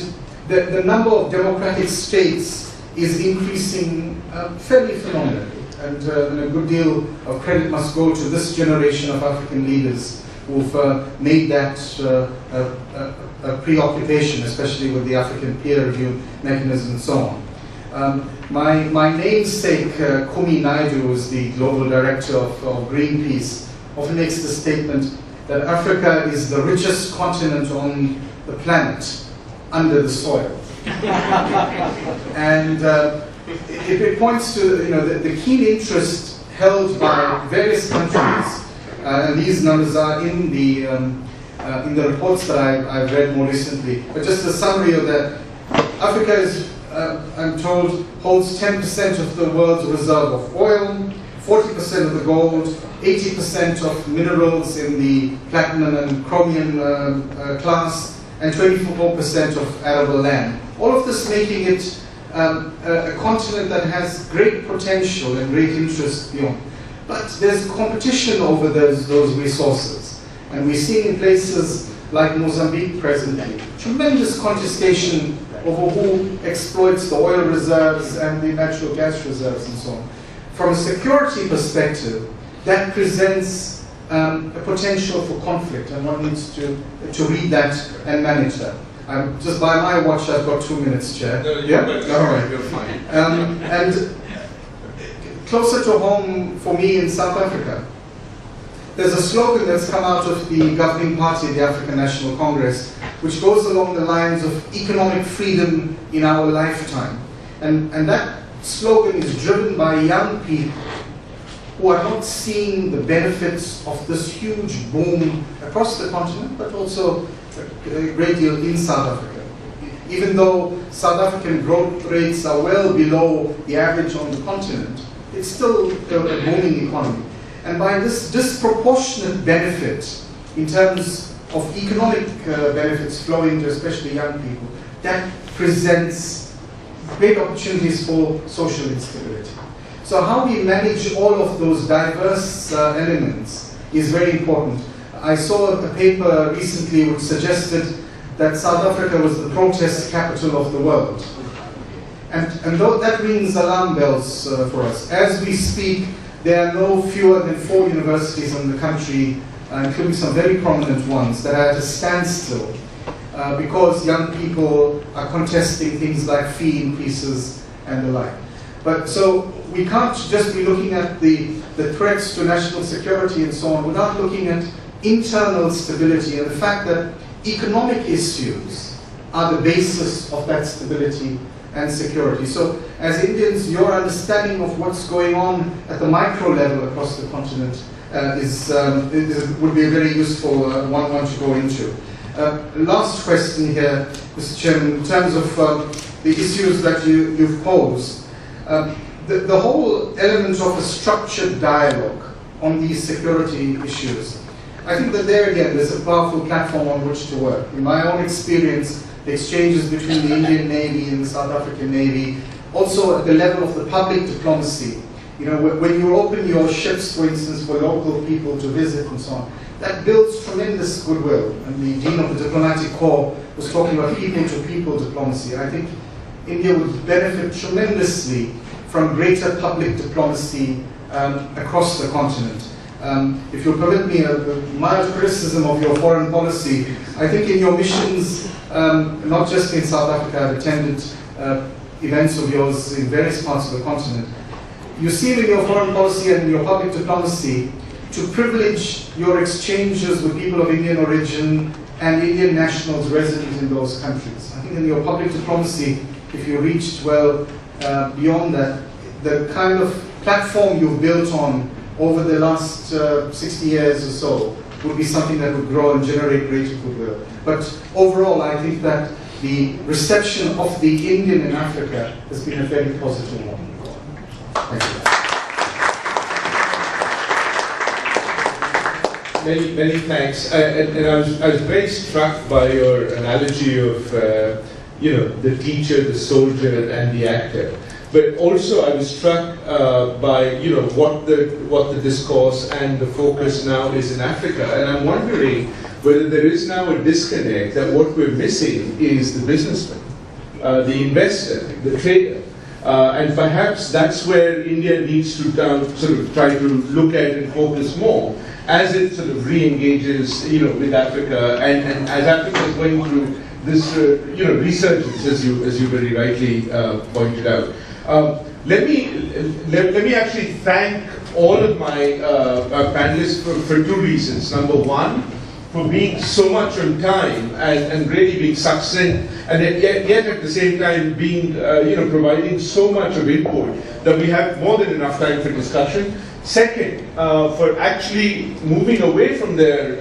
S6: the number of democratic states is increasing fairly phenomenally. And a good deal of credit must go to this generation of African leaders who've made that a preoccupation, especially with the African peer review mechanism and so on. My namesake, Kumi Naidu, who is the global director of Greenpeace, often makes the statement that Africa is the richest continent on the planet under the soil. And it points to the keen interest held by various countries, and these numbers are in the reports that I've read more recently. But just a summary of that, Africa is, I'm told, holds 10% of the world's reserve of oil, 40% of the gold, 80% of minerals in the platinum and chromium class, and 24% of arable land. All of this making it a continent that has great potential and great interest beyond. But there's competition over those resources. And we're seeing in places like Mozambique presently, tremendous contestation over who exploits the oil reserves and the natural gas reserves and so on. From a security perspective, that presents a potential for conflict, and one needs to read that and manage that. Just by my watch, I've got 2 minutes, Chair.
S1: No,
S6: yeah?
S1: All right, you're fine.
S6: And closer to home for me in South Africa, there's a slogan that's come out of the governing party, the African National Congress, which goes along the lines of economic freedom in our lifetime. And that slogan is driven by young people who are not seeing the benefits of this huge boom across the continent, but also a great deal in South Africa. Even though South African growth rates are well below the average on the continent, it's still a booming economy. And by this disproportionate benefit in terms of economic benefits flowing to especially young people, that presents great opportunities for social instability. So how we manage all of those diverse elements is very important. I saw a paper recently which suggested that South Africa was the protest capital of the world. And though that rings alarm bells for us. As we speak, there are no fewer than 4 universities in the country, including some very prominent ones, that are at a standstill because young people are contesting things like fee increases and the like. But so we can't just be looking at the threats to national security and so on without looking at internal stability and the fact that economic issues are the basis of that stability and security. So as Indians, your understanding of what's going on at the micro level across the continent would be a very useful one to go into. Last question here, Mr. Chairman, in terms of the issues that you've posed. The whole element of a structured dialogue on these security issues, I think that there again, there's a powerful platform on which to work. In my own experience, the exchanges between the Indian Navy and the South African Navy, also at the level of the public diplomacy, You know, when you open your ships, for instance, for local people to visit and so on, that builds tremendous goodwill. And the Dean of the Diplomatic Corps was talking about people-to-people diplomacy. And I think India would benefit tremendously from greater public diplomacy across the continent. If you'll permit me a mild criticism of your foreign policy, I think in your missions, not just in South Africa, I've attended events of yours in various parts of the continent. You seem in your foreign policy and in your public diplomacy to privilege your exchanges with people of Indian origin and Indian nationals resident in those countries. I think in your public diplomacy, if you reached well beyond that, the kind of platform you've built on over the last 60 years or so would be something that would grow and generate greater goodwill. But overall, I think that the reception of the Indian in Africa has been a very positive one. Thank you.
S1: Many thanks. And I was very struck by your analogy of the teacher, the soldier, and the actor. But also I was struck by what the discourse and the focus now is in Africa. And I'm wondering whether there is now a disconnect that what we're missing is the businessman, the investor, the trader. And perhaps that's where India needs to sort of try to look at and focus more as it sort of re-engages, with Africa, and as Africa is going through this, resurgence, as you very rightly pointed out. Let me actually thank all of my panelists for two reasons. Number one, for being so much on time and really being succinct, and yet at the same time being, providing so much of input that we have more than enough time for discussion. Second, for actually moving away from their,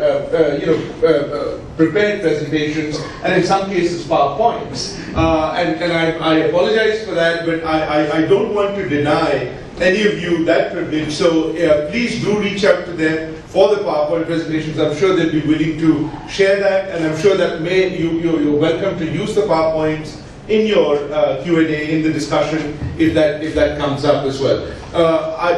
S1: prepared presentations, and in some cases PowerPoints. And I apologize for that, but I don't want to deny any of you that privilege. So please do reach out to them for the PowerPoint presentations. I'm sure they'll be willing to share that, and I'm sure that you're welcome to use the PowerPoints in your Q&A, in the discussion, if that comes up as well.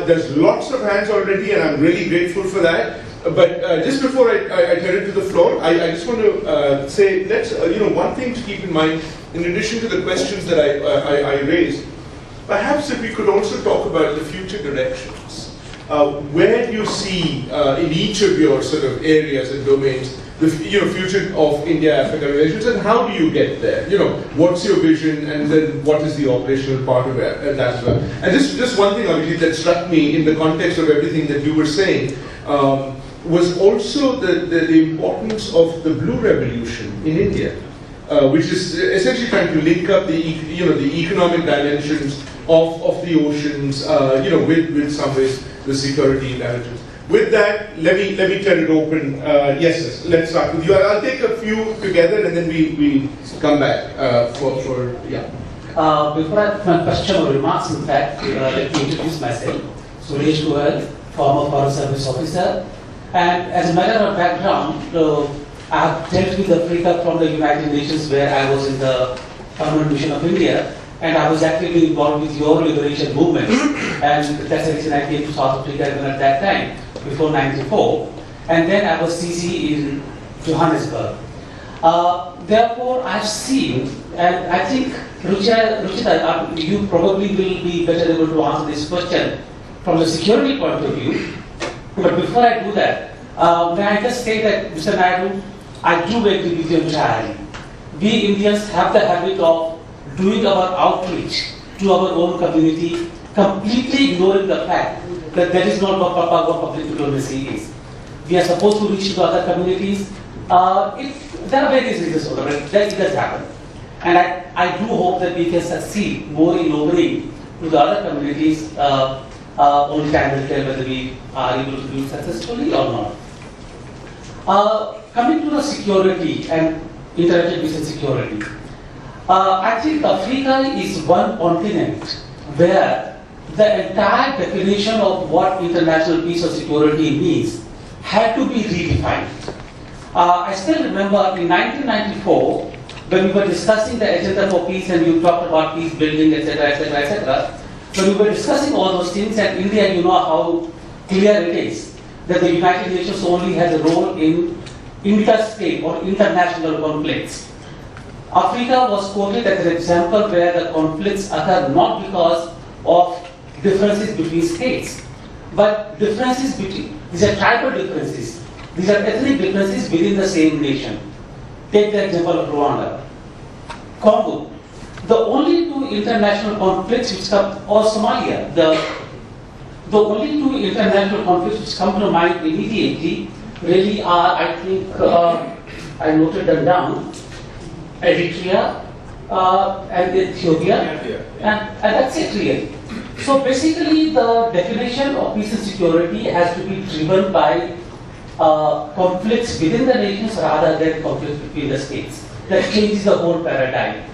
S1: There's lots of hands already, and I'm really grateful for that. But just before I turn it to the floor, I just want to say, let's, one thing to keep in mind, in addition to the questions that I raised, perhaps if we could also talk about the future directions. Where do you see in each of your sort of areas and domains the future of India-Africa relations, and how do you get there? What's your vision, and then what is the operational part of it as well? And just one thing, Abhijit, that struck me in the context of everything that you were saying was also the importance of the blue revolution in India, which is essentially trying to link up the economic dimensions of the oceans, with some ways the security intelligence. With that, let me turn it open. Yes, let's start with you. I'll take a few together, and then we come back for yeah.
S7: Before I have my question or remarks, in fact, let me introduce myself. Suresh Goel, former Foreign Service Officer, and as a matter of background, I have dealt with Africa from the United Nations, where I was in the Permanent Mission of India, and I was actively involved with your liberation movement, and that's the reason I came to South Africa even at that time, before '94, and then I was CC in Johannesburg. Therefore, I've seen, and I think Ruchita, you probably will be better able to answer this question from the security point of view. But before I do that, may I just say that, Mr. Naidu, I do agree with you entirely. We Indians have the habit of doing our outreach to our own community, completely ignoring the fact that that is not what public diplomacy is. We are supposed to reach to other communities. There are various reasons for that, it does happen. And I do hope that we can succeed more in opening to the other communities. Only time will tell whether we are able to do it successfully or not. Coming to the security and international peace and security, I think Africa is one continent where the entire definition of what international peace or security means had to be redefined. I still remember in 1994, when we were discussing the agenda for peace and you talked about peace building, etc., etc., etc., when we were discussing all those things, and India, you know how clear it is that the United Nations only has a role in interstate or international conflicts. Africa was quoted as an example where the conflicts occur not because of differences between states, but differences between, these are tribal differences, these are ethnic differences within the same nation. Take the example of Rwanda. Congo, the only two international conflicts which come, or Somalia, the only two international conflicts which come to mind immediately really are, I think, I noted them down, Eritrea and Ethiopia, and that's it really. So basically the definition of peace and security has to be driven by conflicts within the nations rather than conflicts between the states. That changes the whole paradigm.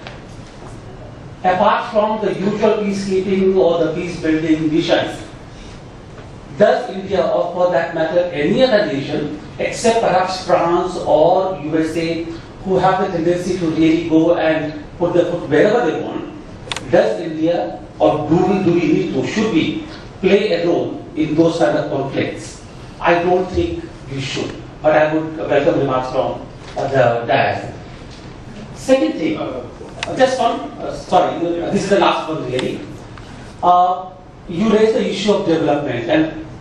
S7: Apart from the usual peacekeeping or the peace building missions, does India, or for that matter any other nation, except perhaps France or USA, who have the tendency to really go and put their foot wherever they want, does India, or do we need to, should we play a role in those kind of conflicts? I don't think we should, but I would welcome remarks from the dais. Second thing, just one, sorry, this is the last one really. You raised the issue of development,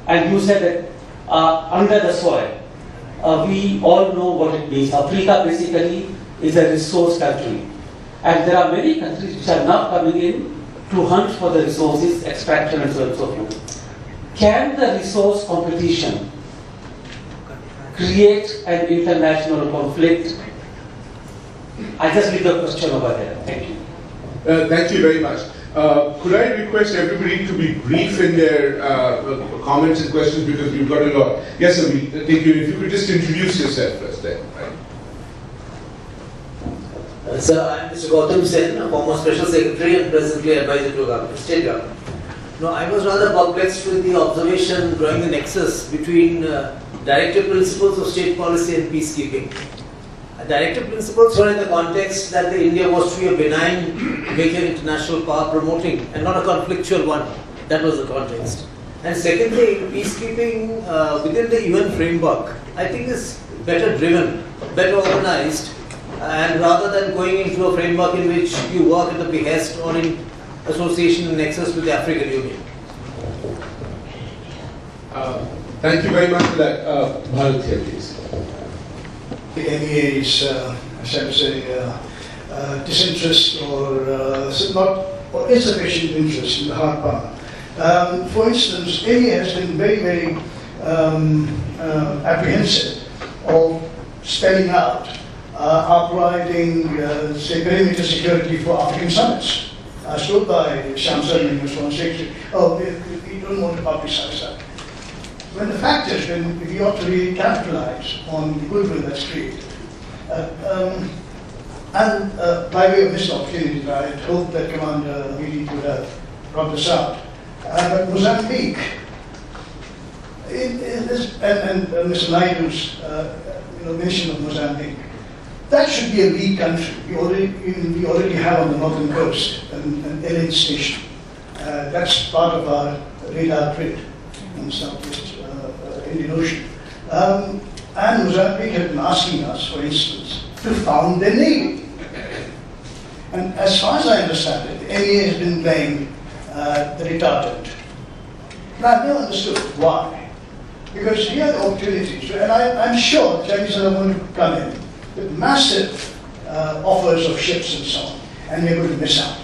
S7: and you said that under the soil, we all know what it means. Africa basically is a resource country, and there are many countries which are now coming in to hunt for the resources, extraction and so on and so forth. Can the resource competition create an international conflict? I just leave the question over there. Thank you.
S1: Thank you very much. Could I request everybody to be brief in their comments and questions, because we've got a lot. Yes, sir, thank you. If you could just introduce yourself first then. Right.
S8: Sir, I am Mr. Gautam Sen, former Special Secretary and presently advisor to government, state government. No, I was rather perplexed with the observation drawing the nexus between directive principles of state policy and peacekeeping. Directive principles were in the context that India was to be a benign, major international power promoting and not a conflictual one. That was the context. And second thing, peacekeeping within the UN framework, I think is better driven, better organized, and rather than going into a framework in which you work at the behest or in association and nexus with the African Union.
S1: Thank you very much for that. Bharat here, please.
S9: The NEA's, disinterest or insufficient interest in the hard power. For instance, NEA has been very apprehensive of spelling out upriding, say, perimeter security for African summits. Stood by Shamsan and his foreign secretary. Oh, we don't want to publicize that. When the fact is, we ought to really capitalize on the goodwill that's created. By way of this opportunity, I had hoped that Commander Mili could have brought this out. But Mozambique, and Mr. Naidu's mention of Mozambique, that should be a lead country. We already have on the northern coast an LN station. That's part of our radar grid in the southwest Indian Ocean. And Mozambique had been asking us, for instance, to found their navy. And as far as I understand it, the NEA has been playing the retardant. And I've never understood why. Because here are the opportunities, and I'm sure the Chinese are going to come in with massive offers of ships and so on, and we're going to miss out.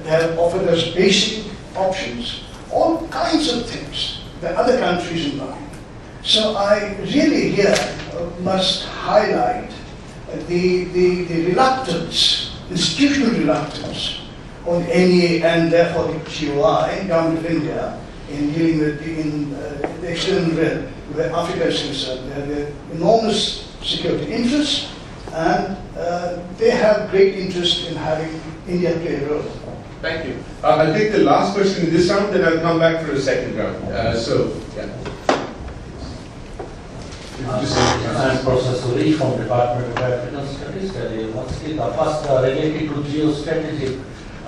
S9: They have offered us basic options, all kinds of things that other countries in mind. So I really here must highlight the reluctance, institutional reluctance on NEA and therefore the GOI, Government of India, in dealing with the external realm where Africa is concerned. They have enormous security interests, and they have great interest in having India play a role.
S1: Thank you. I'll take the last question in this round, then I'll come back for a second round.
S10: I'm Professor Suri from Department of African Studies, Delhi University. The first related to Geo-Strategic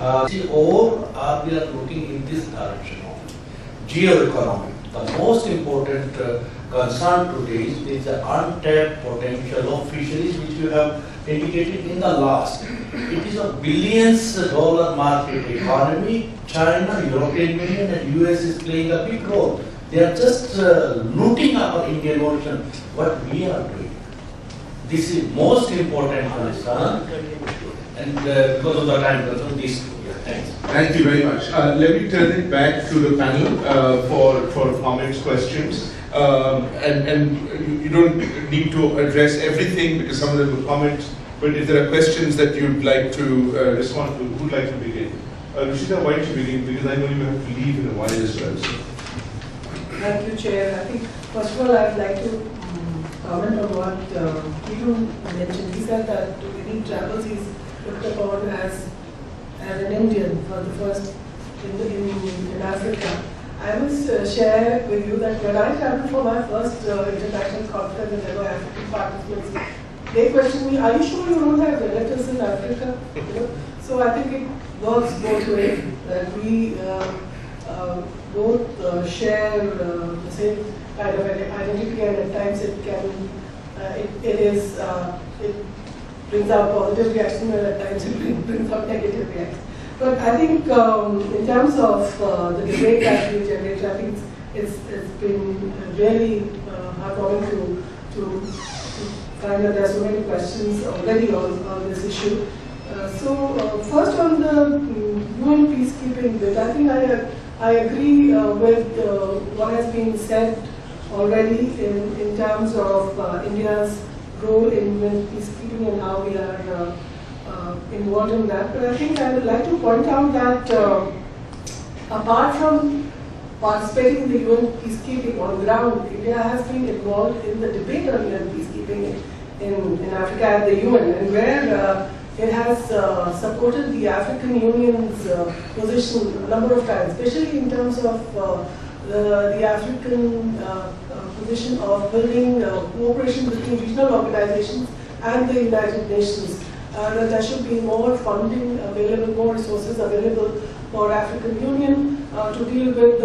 S10: Or are we looking in this direction of geo-economy? The most important concern today is the untapped potential of fisheries, which you have indicated in the last. It is a billions-dollar market economy. China, European Union and US is playing a big role. They are just looting our Indian Ocean. What we are doing. This is most important concern. And because of the time concern, these two. Thanks.
S1: Thank you very much. Let me turn it back to the panel for comments, questions. And you don't need to address everything because some of them were comments. But if there are questions that you'd like to respond to, who'd like to begin? Rushita, why don't you begin? Because I know you have to leave in a while as well. So.
S3: Thank you, Chair. I think, first of all, I'd like to comment on what Peter mentioned. He said that when he travels, he's looked upon as an Indian for the first in Africa. I must share with you that when I traveled for my first international conference and there were African participants, they questioned me, are you sure you don't have relatives in Africa? You know? So I think it works both ways, that we both share the same kind of identity, and at times it can, it brings out positive reaction, and at times it brings out negative reaction. But I think in terms of the debate that we generate, I think it's been really heartwarming to find that there are so many questions already on this issue. First on the UN peacekeeping bit, I think I agree with what has been said already in terms of India's role in UN peacekeeping and how we are involved in that. But I think I would like to point out that apart from participating in the UN peacekeeping on ground, India has been involved in the debate on UN peacekeeping in Africa at the UN, and where it has supported the African Union's position a number of times, especially in terms of the African position of building cooperation between regional organizations and the United Nations. That there should be more funding available, more resources available for African Union to deal with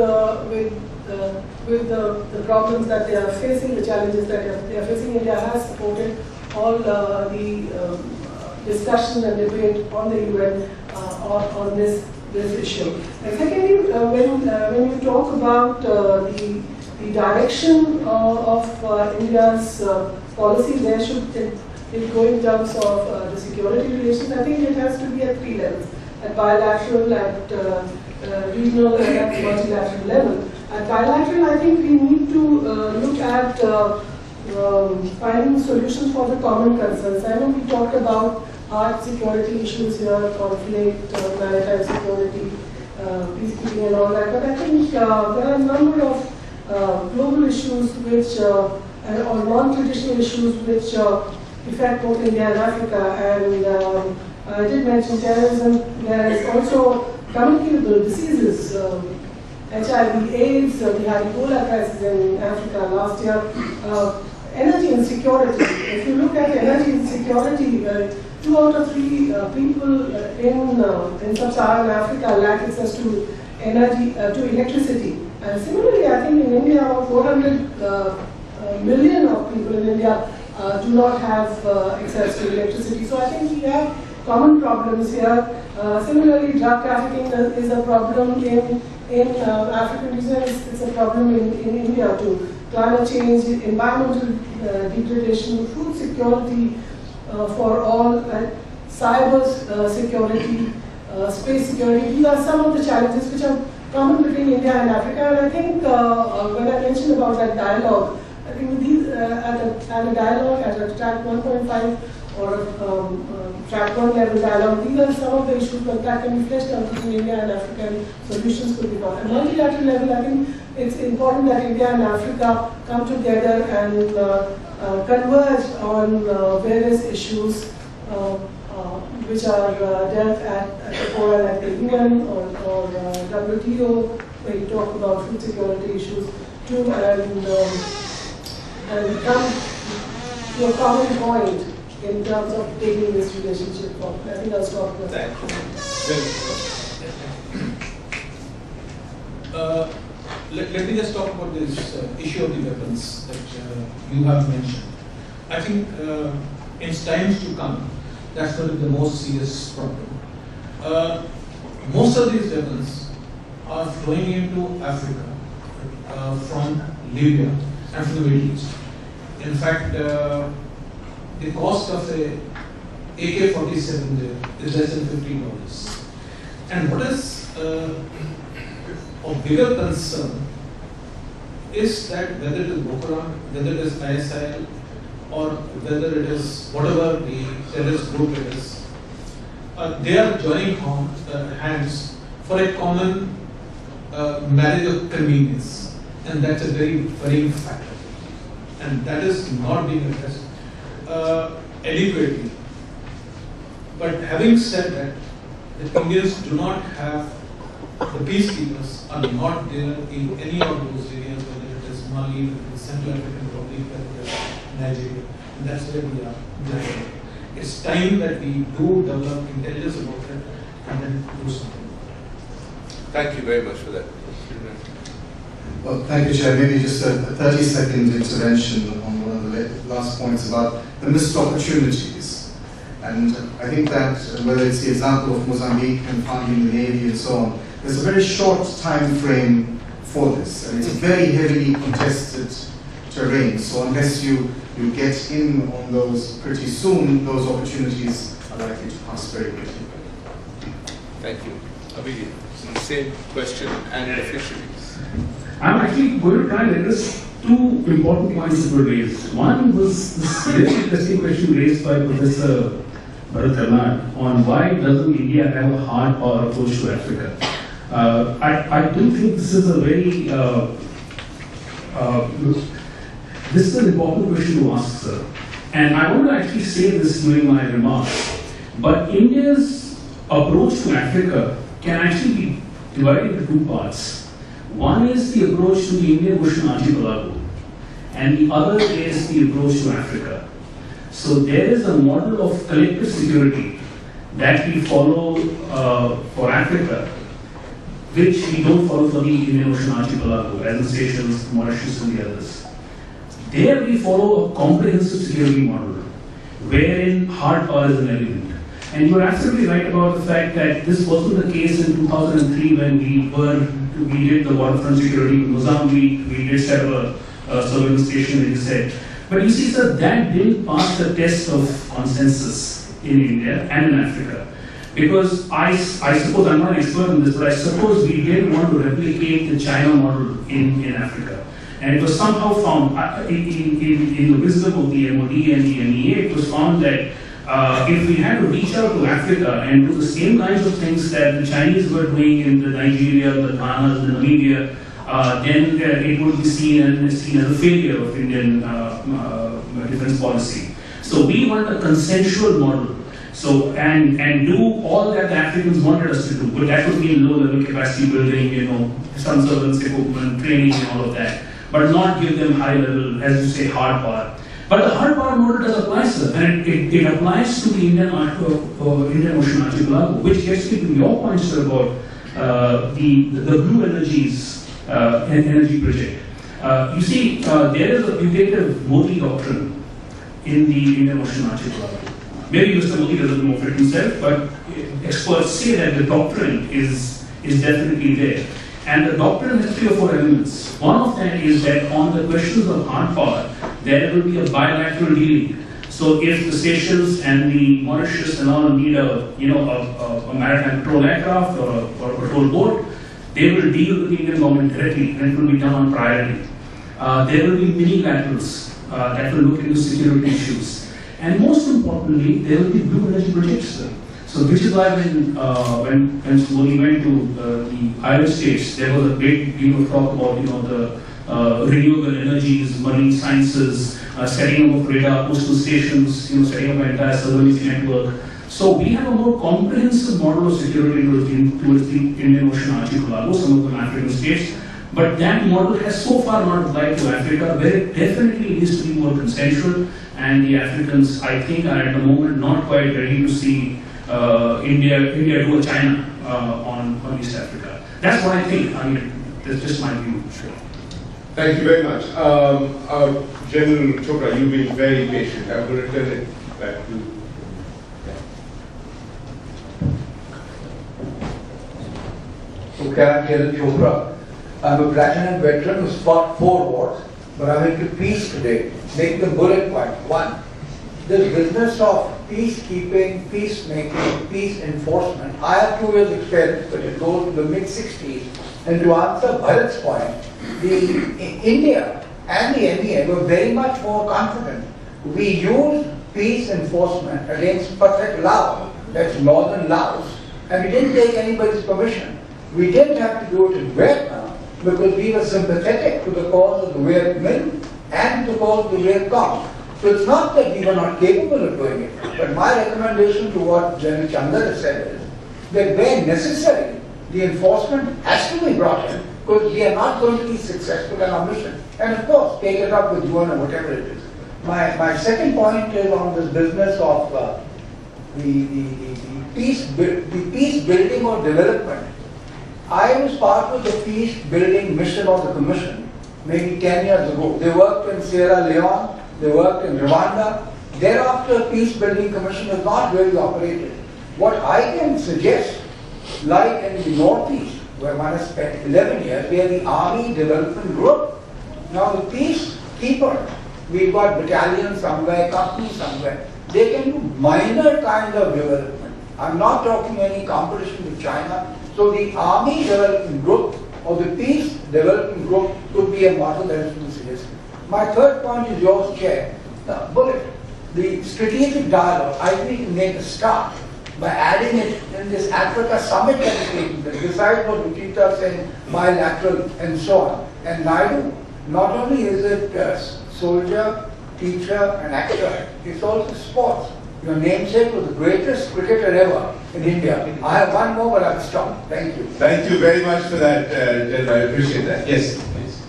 S3: the problems that they are facing, the challenges that they are facing. India has supported all the discussion and debate on the UN on this issue. And secondly, when you talk about the direction of India's policy, there should it go in terms of the security relations. I think it has to be at three levels: at bilateral, at regional, and at multilateral level. At bilateral, I think we need to look at finding solutions for the common concerns. I know we talked about hard security issues here, conflict, maritime security, peacekeeping and all that, but I think there are a number of global issues which, or non-traditional issues which affect both India and Africa. And I did mention terrorism. There is also communicable diseases, HIV, AIDS, we had Ebola crisis in Africa last year. Energy insecurity. If you look at energy insecurity, 2 out of 3 people in sub-Saharan Africa lack access to energy, to electricity. And similarly, I think in India, about 400 million of people in India do not have access to electricity. So I think we have common problems here. Similarly, drug trafficking is a problem in African regions. It's a problem in India too. Climate change, environmental degradation, food security for all, cyber security, space security. These are some of the challenges which are common between India and Africa. And I think when I mentioned about that dialogue, I think these at a dialogue, at a track 1.5 or track 1 level dialogue, these are some of the issues that can be fleshed out between India and Africa, and solutions could be found. At multilateral level, I think it's important that India and Africa come together and converge on various issues which are dealt at the fora like the UN or WTO, where you talk about food security issues too, and come to a common point in terms of taking this relationship forward. I think I'll stop with that.
S4: Let me just talk about this issue of the weapons that you have mentioned. I think in times to come, that's going to be the most serious problem. Most of these weapons are flowing into Africa from Libya and from the Middle East. In fact, the cost of a AK-47 there is less than $50. And what is of bigger concern is that whether it is Boko Haram, whether it is ISIL, or whether it is whatever the terrorist group it is, they are joining hands for a common marriage of convenience, and that's a very worrying factor, and that is not being addressed adequately. But having said that, the Indians do not have, the peacekeepers are not there in any of those areas, whether it is Mali, whether it is Central African Republic, whether it is Nigeria, and that's where we are behind. It's time that we do develop intelligence about it and then do something.
S1: Thank you very much for that.
S6: Well, thank you, Chair. Maybe just a 30-second intervention on one of the last points about the missed opportunities. And I think that whether it's the example of Mozambique and founding the Navy and so on, there's a very short time frame for this. And it's a very heavily contested terrain. So unless you get in on those pretty soon, those opportunities are likely to pass very quickly.
S1: Thank you. Abhijit, the same question and fisheries.
S5: I'm actually going to try and address two important points that were raised. One was this very interesting question raised by Professor Bharat on why doesn't India have a hard power approach to Africa. I do think this is a very this is an important question to ask, sir. And I want to actually say this during my remarks. But India's approach to Africa can actually be divided into two parts. One is the approach to the Indian Ocean archipelago, and the other is the approach to Africa. So there is a model of collective security that we follow for Africa, which we don't follow for the Indian Ocean archipelago, as in Seychelles, Mauritius, and the others. There we follow a comprehensive security model, wherein hard power is an element. And you are absolutely right about the fact that this wasn't the case in 2003 when we did the waterfront security with Mozambique, we did set up a surveillance station, as you said. But you see, sir, that didn't pass the test of consensus in India and in Africa. Because I suppose, I'm not an expert in this, but I suppose we didn't want to replicate the China model in Africa. And it was somehow found, in the wisdom of the MOD and the NEA, it was found that if we had to reach out to Africa and do the same kinds of things that the Chinese were doing in the Nigeria, the Ghana, the Namibia, then it would be seen as a failure of Indian defense policy. So we want a consensual model. So and do all that the Africans wanted us to do. But that would mean low-level capacity building, some surveillance equipment, training, and all of that. But not give them high-level, as you say, hard power. But the hard power model does apply, sir, and it applies to the Indian Ocean archipelago, which gets me to your point, sir, about the blue energies energy project. You see, there is a putative Modi doctrine in the Indian Ocean archipelago. Maybe Mr. Modi doesn't know for himself, but experts say that the doctrine is definitely there. And the doctrine has 3 or 4 elements. One of them is that on the questions of hard power, there will be a bilateral dealing. So if the Seychelles and the Mauritius and all need a maritime patrol aircraft or a patrol boat, they will deal with the Indian government directly, and it will be done on priority. There will be mini-laterals that will look into security issues. And most importantly, there will be blue energy projects. So which is why when Modi went to the island states, there was a great deal of talk about the renewable energies, marine sciences, setting up of radar postal stations, setting up an entire surveillance network. So we have a more comprehensive model of security towards the Indian Ocean archipelago, some of the African states. But that model has so far not applied to Africa, where it definitely needs to be more consensual. And the Africans, I think, are at the moment not quite ready to see India rule China on East Africa. That's what I think. I mean, that's just my view.
S1: Thank you very much. General Chopra, you've been very patient. I'm going to turn it back to you.
S11: Okay, I'm General Chopra. I'm a platinum veteran who's fought 4 wars, but I'm into peace today. Make the bullet point. 1. This business of peacekeeping, peacemaking, peace enforcement. I have 2 years experience, but it goes to the mid-60s. And to answer Bharat's point, India and the NEA were very much more confident. We used peace enforcement against Pathet Lao, that's northern Laos, and we didn't take anybody's permission. We didn't have to do it in Vietnam because we were sympathetic to the cause of the Viet Minh and to the cause of the Viet Cong. So it's not that we were not capable of doing it, but my recommendation to what General Chandra has said is that where necessary, the enforcement has to be brought in because we are not going to be successful in our mission. And of course, take it up with UN or whatever it is. My second point is on this business of the peace building or development. I was part of the peace building mission of the Commission maybe 10 years ago. They worked in Sierra Leone, they worked in Rwanda. Thereafter, Peace Building Commission has not really operated. What I can suggest, like in the Northeast, where one has spent 11 years, we have the Army Development Group. Now the peacekeepers, we've got battalions somewhere, companies somewhere. They can do minor kind of development. I'm not talking any competition with China. So the Army Development Group or the Peace Development Group could be a model that has been suggested. My third point is yours, Chair. The bullet, the strategic dialogue, I think we can make a start by adding it in this Africa summit that is taking place, besides what Ruchita said, bilateral and so on. And Naidu, not only is it soldier, teacher and actor, it's also sports. Your namesake was the greatest cricketer ever in India. I have one more, but I'll stop. Thank you.
S1: Thank you very much for that, General. I appreciate that. Yes, please.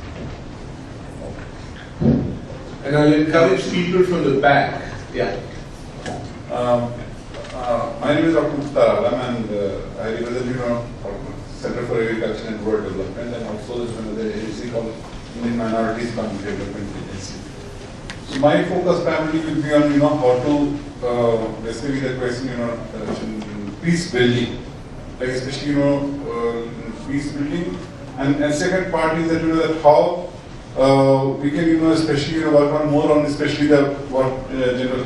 S1: And I'll encourage people from the back. Yeah.
S12: My name is Dr. Mukhtar Alam, and I represent Center for Agriculture and Rural Development, and also there's another agency called Indian Minorities Economic Development Agency. So my focus primarily will be on how to basically the question peace building, like especially peace building, and second part is that that how we can especially work on more on especially the what General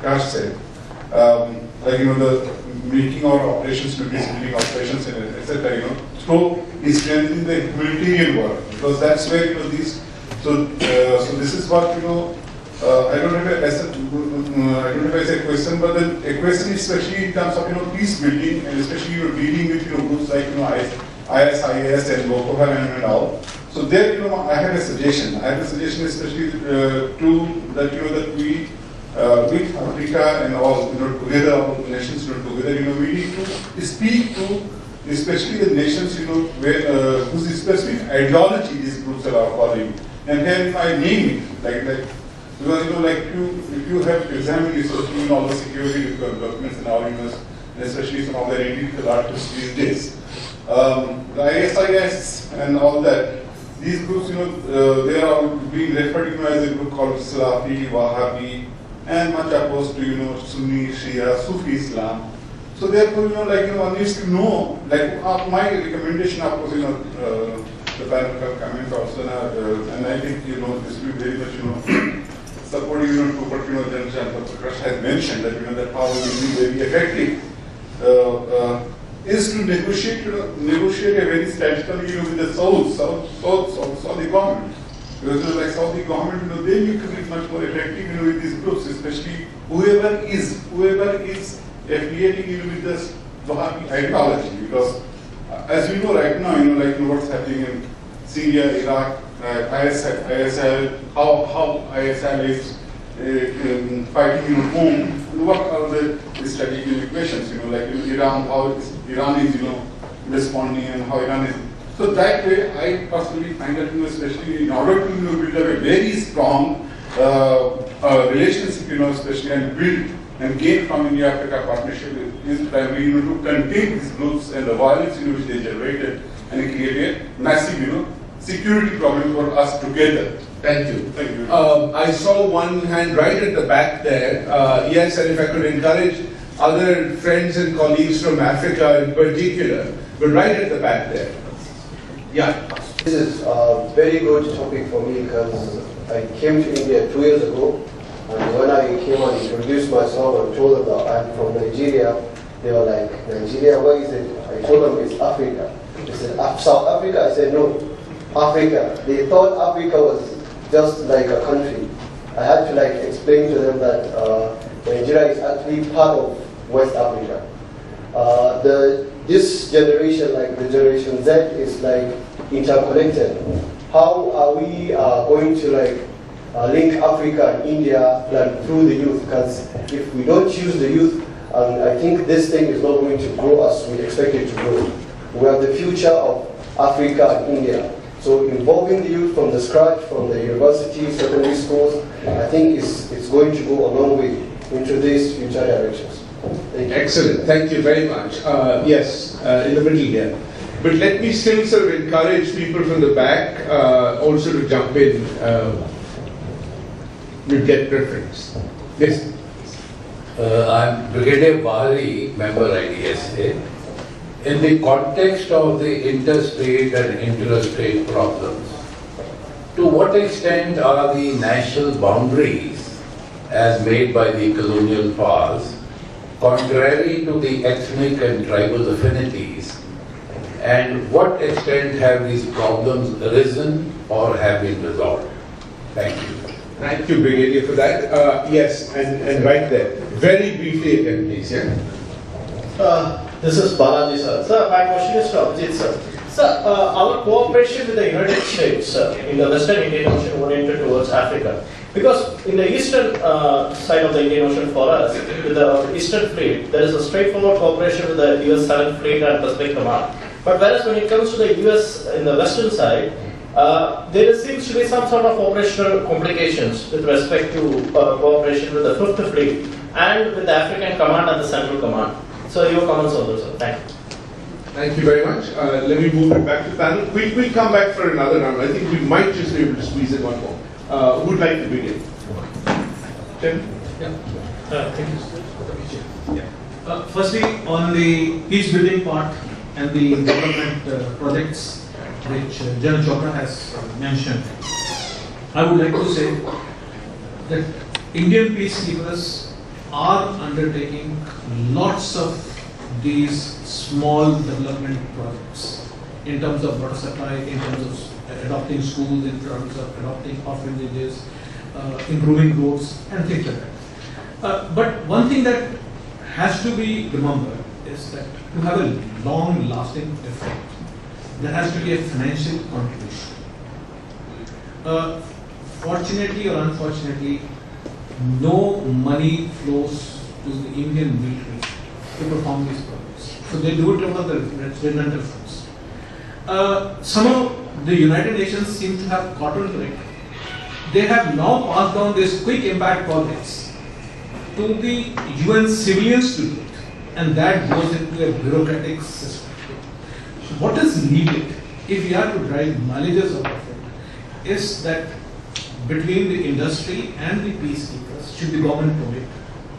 S12: Kash said, like the making our operations to peace building operations and etc. Through strengthening the humanitarian work, because that's where these. So this is what I don't have a question, but a question especially in terms of peace building, and especially dealing with groups like ISIS and Boko Haram and all. So there I have a suggestion. I have a suggestion especially that we with Africa and all together, our nations together, we need to speak to especially the nations where whose specific ideology these groups are following. And here if I name it like because if you have examined especially all the security documents and all and especially some of the analytical artists these days, the ISIS and all that, these groups they are being referred to as a group called Salafi, Wahhabi, and much opposed to Sunni, Shia, Sufi Islam. So therefore one needs to know, like my recommendation of course the panel comment also, and I think this will be very much supporting to what General Chandra has mentioned, that how we will be very effective is to negotiate a very strategically with the Saudi government, because like Saudi government they need to be much more effective with these groups, especially whoever is affiliating with this Wahhabi ideology, because as we know right now, what's happening in Syria, Iraq, ISIL, how ISIL is fighting home. What are the strategic equations? Like Iran, how Iran is responding and how Iran is. So that way, I personally find that especially in order to build up a very strong relationship, especially and build and gain from India-Africa partnership is primarily to contain these groups and the violence in which they generated and create a massive security problem for us together.
S1: Thank you.
S12: Thank you.
S1: I saw one hand right at the back there. Yes, and if I could encourage other friends and colleagues from Africa in particular, but right at the back there. Yeah.
S13: This is a very good topic for me because I came to India 2 years ago, and when I came and introduced myself and told them that I'm from Nigeria, they were like, Nigeria, where is it? I told them it's Africa. They said, South Africa? I said, no, Africa. They thought Africa was just like a country. I had to explain to them that Nigeria is actually part of West Africa. This generation, like the Generation Z, is interconnected. How are we going to link Africa and India through the youth? Because if we don't choose the youth, I think this thing is not going to grow as we expect it to grow. We are the future of Africa and India. So involving the youth from the scratch, from the university, secondary schools, I think it's going to go a long way into these future directions. Thank you.
S1: Excellent. Thank you very much. Yes, in the middle here. But let me still sort of encourage people from the back also to jump in. We'll get preference. Yes.
S14: I'm Brigadier Bahari, member IDSA. In the context of the interstate and interstate problems, to what extent are the national boundaries, as made by the colonial powers, contrary to the ethnic and tribal affinities, and what extent have these problems arisen or have been resolved? Thank you.
S1: Thank you, Brigadier, for that. Yes, and right there. Very briefly again, please. Yeah?
S15: This is Balaji, sir. Sir, my question is to Abhijit, sir. Sir, our cooperation with the United States in the Western Indian Ocean oriented towards Africa. Because in the eastern side of the Indian Ocean for us, with the Eastern Fleet, there is a straightforward cooperation with the US 7th Fleet and Pacific Command. But whereas when it comes to the US in the western side, there seems to be some sort of operational complications with respect to cooperation with the 5th Fleet and with the African Command and the Central Command. So your comments on those, sir. Thank you.
S1: Thank you very much. Let me move it back to the panel. We'll come back for another round. I think we might just be able to squeeze in one more. Who would like to begin? Tim?
S4: Yeah. Thank you. Yeah. Firstly, on the peace building part and the development projects which General Chopra has mentioned, I would like to say that Indian peacekeepers are undertaking lots of these small development projects in terms of water supply, in terms of adopting schools, in terms of adopting orphanages, improving roads and things like that. But one thing that has to be remembered is that to have a long-lasting effect, there has to be a financial contribution. Fortunately or unfortunately, no money flows to the Indian military to perform these projects. So they do it over the regimental funds. Somehow the United Nations seem to have caught on to it. They have now passed down these quick impact projects to the UN civilians to do it, and that goes into a bureaucratic system. What is needed, if we are to drive mileages out of it, is that between the industry and the peacekeepers, should the government do it,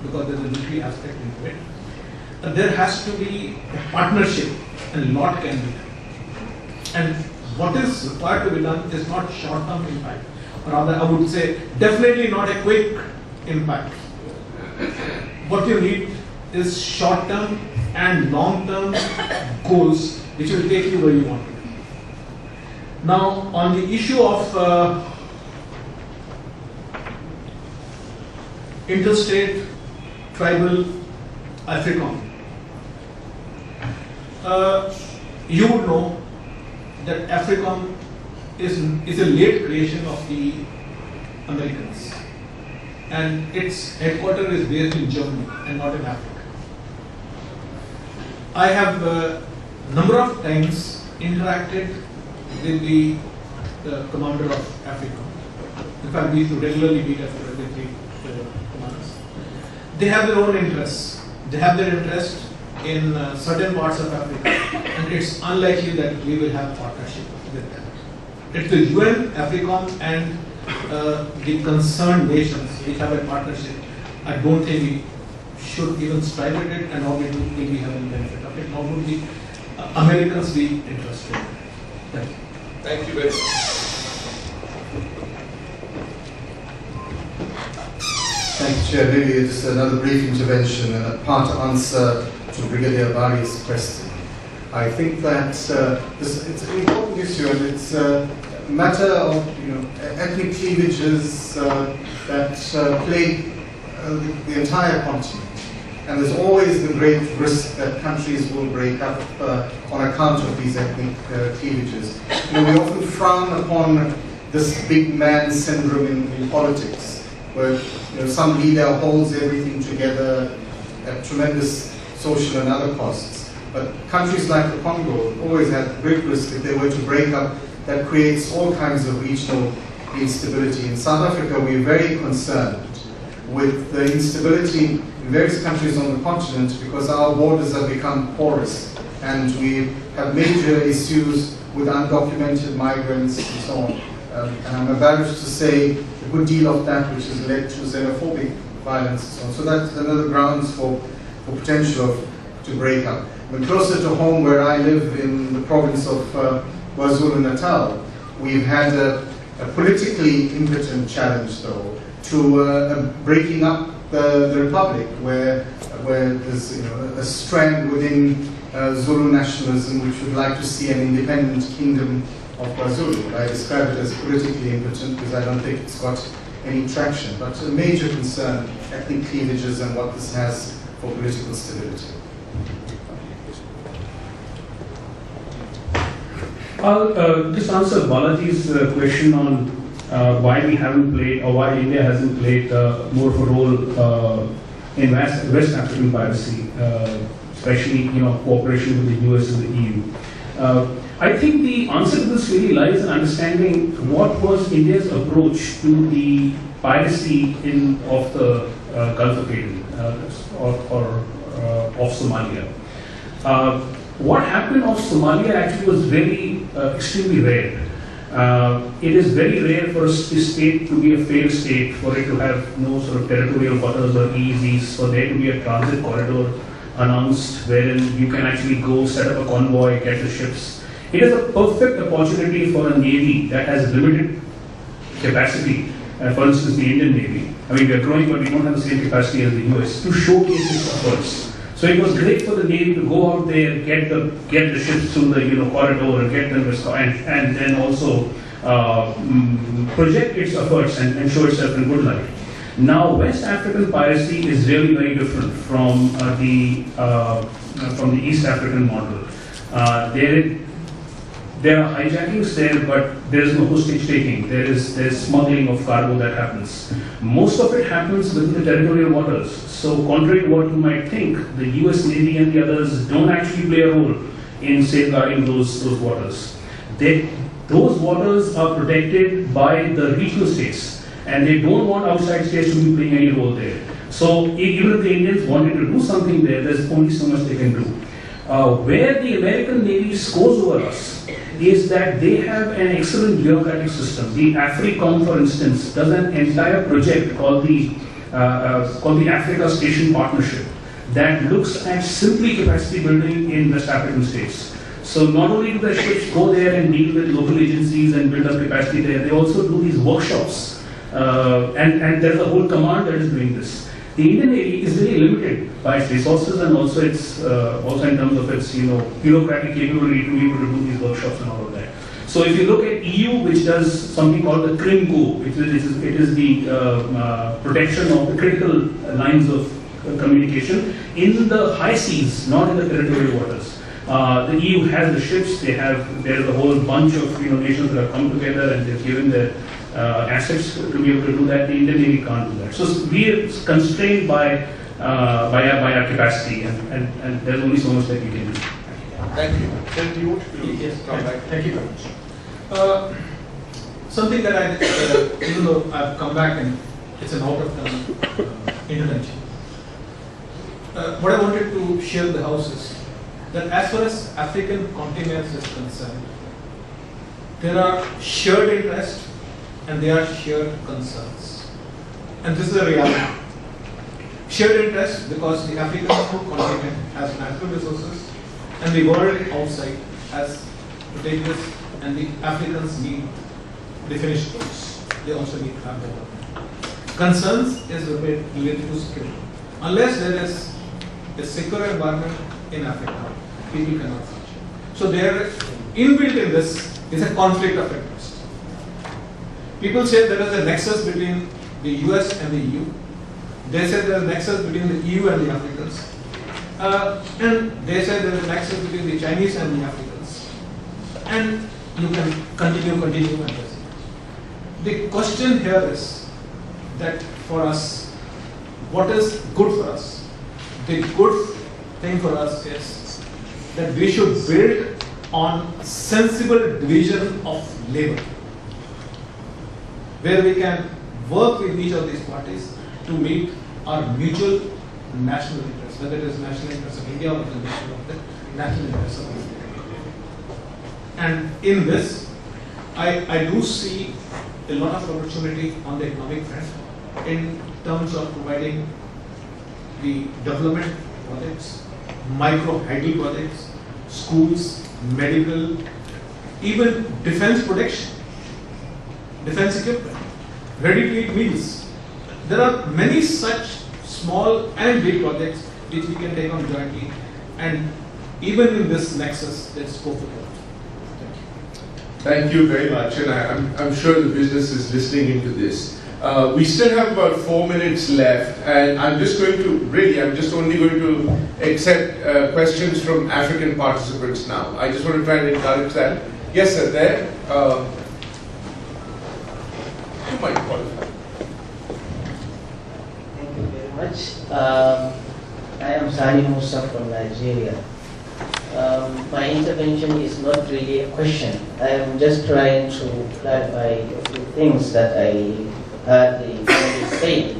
S4: because there is a military aspect into it, there has to be a partnership, and a lot can be done. And what is required to be done is not short-term impact, or rather I would say definitely not a quick impact. What you need is short-term and long-term goals which will take you where you want to be. Now, on the issue of interstate, tribal, AFRICOM, you would know that AFRICOM is a late creation of the Americans, and its headquarters is based in Germany and not in Africa. I have a number of times interacted with the commander of AFRICOM. In fact, we used to regularly meet after every 3 commanders. they have their own interests. They have their interest in certain parts of Africa, and it's unlikely that we will have partnership with them. It's the UN, AFRICOM, and the concerned nations which have a partnership. I don't think we should even strive at it, and nor will we have any benefit of it. Nor would the Americans be interested. Thank you.
S1: Thank you very much.
S6: Thank you, Chair. Maybe just another brief intervention and a part answer to Brigadier Bari's question. I think that it's an important issue, and it's a matter of ethnic cleavages that plague the entire continent. And there's always the great risk that countries will break up on account of these ethnic cleavages. We often frown upon this big man syndrome in politics, where some leader holds everything together at tremendous social and other costs. But countries like the Congo always had great risk if they were to break up. That creates all kinds of regional instability. In South Africa, we're very concerned with the instability in various countries on the continent because our borders have become porous and we have major issues with undocumented migrants and so on. And I'm embarrassed to say a good deal of that which has led to xenophobic violence and so on. So that's another grounds for potential to break up. But closer to home where I live in the province of KwaZulu-Natal, we've had a politically impotent challenge though to breaking up the republic where there's a strand within Zulu nationalism which would like to see an independent kingdom of KwaZulu. I describe it as politically impotent because I don't think it's got any traction, but a major concern, ethnic cleavages and what this has for political stability.
S5: I'll just answer Balaji's question on why we haven't played, or why India hasn't played more of a role in West African piracy, especially cooperation with the US and the EU. I think the answer to this really lies in understanding what was India's approach to the piracy of the Gulf of Aden or of Somalia. What happened of Somalia actually was very extremely rare. It is very rare for a state to be a failed state, for it to have no sort of territorial waters or EEZs, for there to be a transit corridor announced wherein you can actually go set up a convoy, get the ships. It is a perfect opportunity for a navy that has limited capacity, for instance the Indian Navy. I mean we are growing but we don't have the same capacity as the US, to showcase its efforts. So it was great for the Navy to go out there, get the ships through the corridor and get them and then also project its efforts and show itself in good light. Now West African piracy is really very different from the East African model. There are hijackings there, but there is no hostage taking. There is smuggling of cargo that happens. Most of it happens within the territorial waters. So contrary to what you might think, the US Navy and the others don't actually play a role in safeguarding those waters. Those waters are protected by the regional states, and they don't want outside states to be playing any role there. So even if the Indians wanted to do something there, there's only so much they can do. Where the American Navy scores over us is that they have an excellent bureaucratic system. The AFRICOM, for instance, does an entire project called the Africa Station Partnership that looks at simply capacity building in West African states. So not only do the ships go there and deal with local agencies and build up capacity there, they also do these workshops. And there's a whole command that is doing this. The Indian Navy is very limited by its resources and also its also in terms of its bureaucratic capability to be able to do these workshops and all of that. So if you look at EU, which does something called the CRIMCO, which is the protection of the critical lines of communication in the high seas, not in the territorial waters. The EU has the ships. There is a whole bunch of nations that have come together and they've given their assets to be able to do that. The Indian Navy can't do that. So we are constrained by our capacity, and there's only so much that we can do.
S1: Thank you. Then do you want to come back?
S4: Thank you very much. Something that even though I've come back and it's an out of turn intervention. what I wanted to share with the House is that as far as African continent is concerned, there are shared interests and there are shared concerns. And this is a reality. Shared interest because the African continent has natural resources and the world outside has potatoes, and the Africans need the finished goods. They also need farm development. Concerns is related to security. Unless there is a secure environment in Africa, people cannot function. So there, inbuilt in this is a conflict of interest. People say there is a nexus between the US and the EU. They say there is a nexus between the EU and the Africans. And they say there is a nexus between the Chinese and the Africans. And you can continue and proceed. The question here is that for us, what is good for us? The good thing for us is that we should build on sensible division of labor, where we can work with each of these parties to meet our mutual national interests, whether it is national interests of India or the national interests of India. And in this, I do see a lot of opportunity on the economic front in terms of providing the development projects, micro-hydel projects, schools, medical, even defense protection, defense equipment, ready-to-eat meals. There are many such small and big projects which we can take on jointly, and even in this nexus, there's scope for growth.
S1: Thank you very much, and I'm sure the business is listening into this. We still have about 4 minutes left, and I'm just only going to accept questions from African participants now. I just want to try and encourage that. Yes, sir, there. You might qualify.
S16: Thank you very much. I am Sani Musa from Nigeria. My intervention is not really a question. I am just trying to clarify a few things that I heard the panelists say.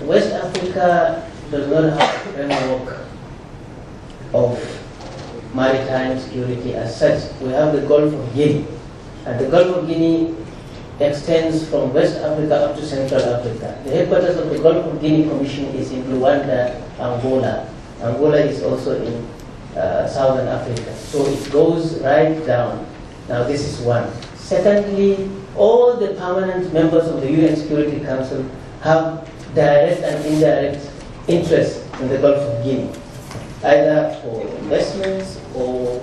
S16: West Africa does not have a framework of maritime security as such. We have the Gulf of Guinea, and the Gulf of Guinea extends from West Africa up to Central Africa. The headquarters of the Gulf of Guinea Commission is in Luanda, Angola. Angola is also in Southern Africa. So it goes right down. Now this is one. Secondly, all the permanent members of the UN Security Council have direct and indirect interest in the Gulf of Guinea, either for investments or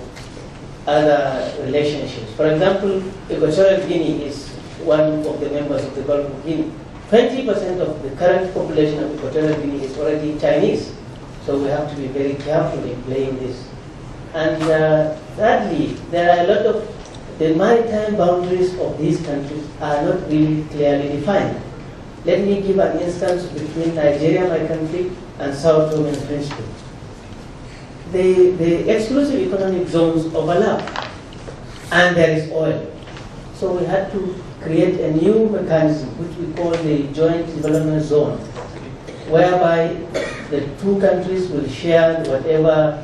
S16: other relationships. For example, Equatorial Guinea is one of the members of the Gulf of Guinea. 20% of the current population of Equatorial Guinea is already Chinese. So we have to be very careful in playing this. And thirdly, there are a lot of the maritime boundaries of these countries are not really clearly defined. Let me give an instance between Nigeria, my country, and Sao Tome and Principe. The exclusive economic zones overlap, and there is oil. So we had to create a new mechanism, which we call the Joint Development Zone, whereby the two countries will share whatever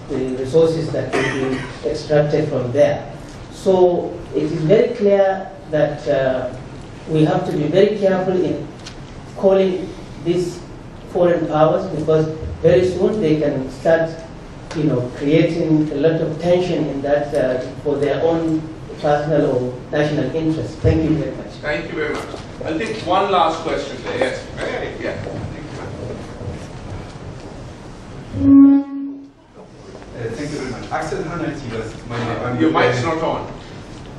S16: the resources that will be extracted from there. So it is very clear that we have to be very careful in calling these foreign powers, because very soon they can start, creating a lot of tension in that for their own personal or national interest. Thank you very much.
S1: Thank you very much. I'll take one last question there. Yes. Yeah.
S17: Thank you very much. Axel Hanaitivas, my name.
S1: Your mic's not on.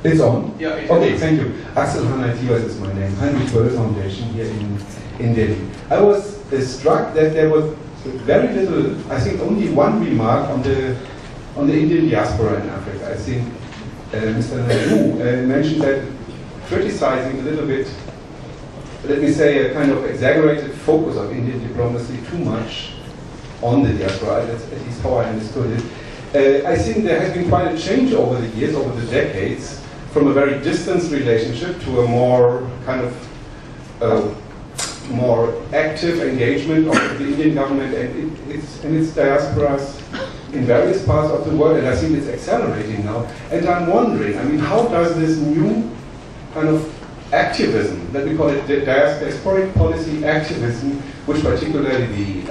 S17: It's on?
S1: Yeah. It's
S17: okay,
S1: on.
S17: thank you. Axel Hanaitivas is my name. Heinrich Böll Foundation here in Delhi. I was struck that there was very little, I think only one remark on the Indian diaspora in Africa. I think Mr. Naidu mentioned that, criticizing a little bit, let me say, a kind of exaggerated focus of Indian diplomacy too much on the diaspora. That's at least how I understood it. I think there has been quite a change over the years, over the decades, from a very distant relationship to a more kind of more active engagement of the Indian government and its diasporas in various parts of the world, and I think it's accelerating now. And I'm wondering, I mean, how does this new kind of activism, let me call it diasporic policy activism, which particularly the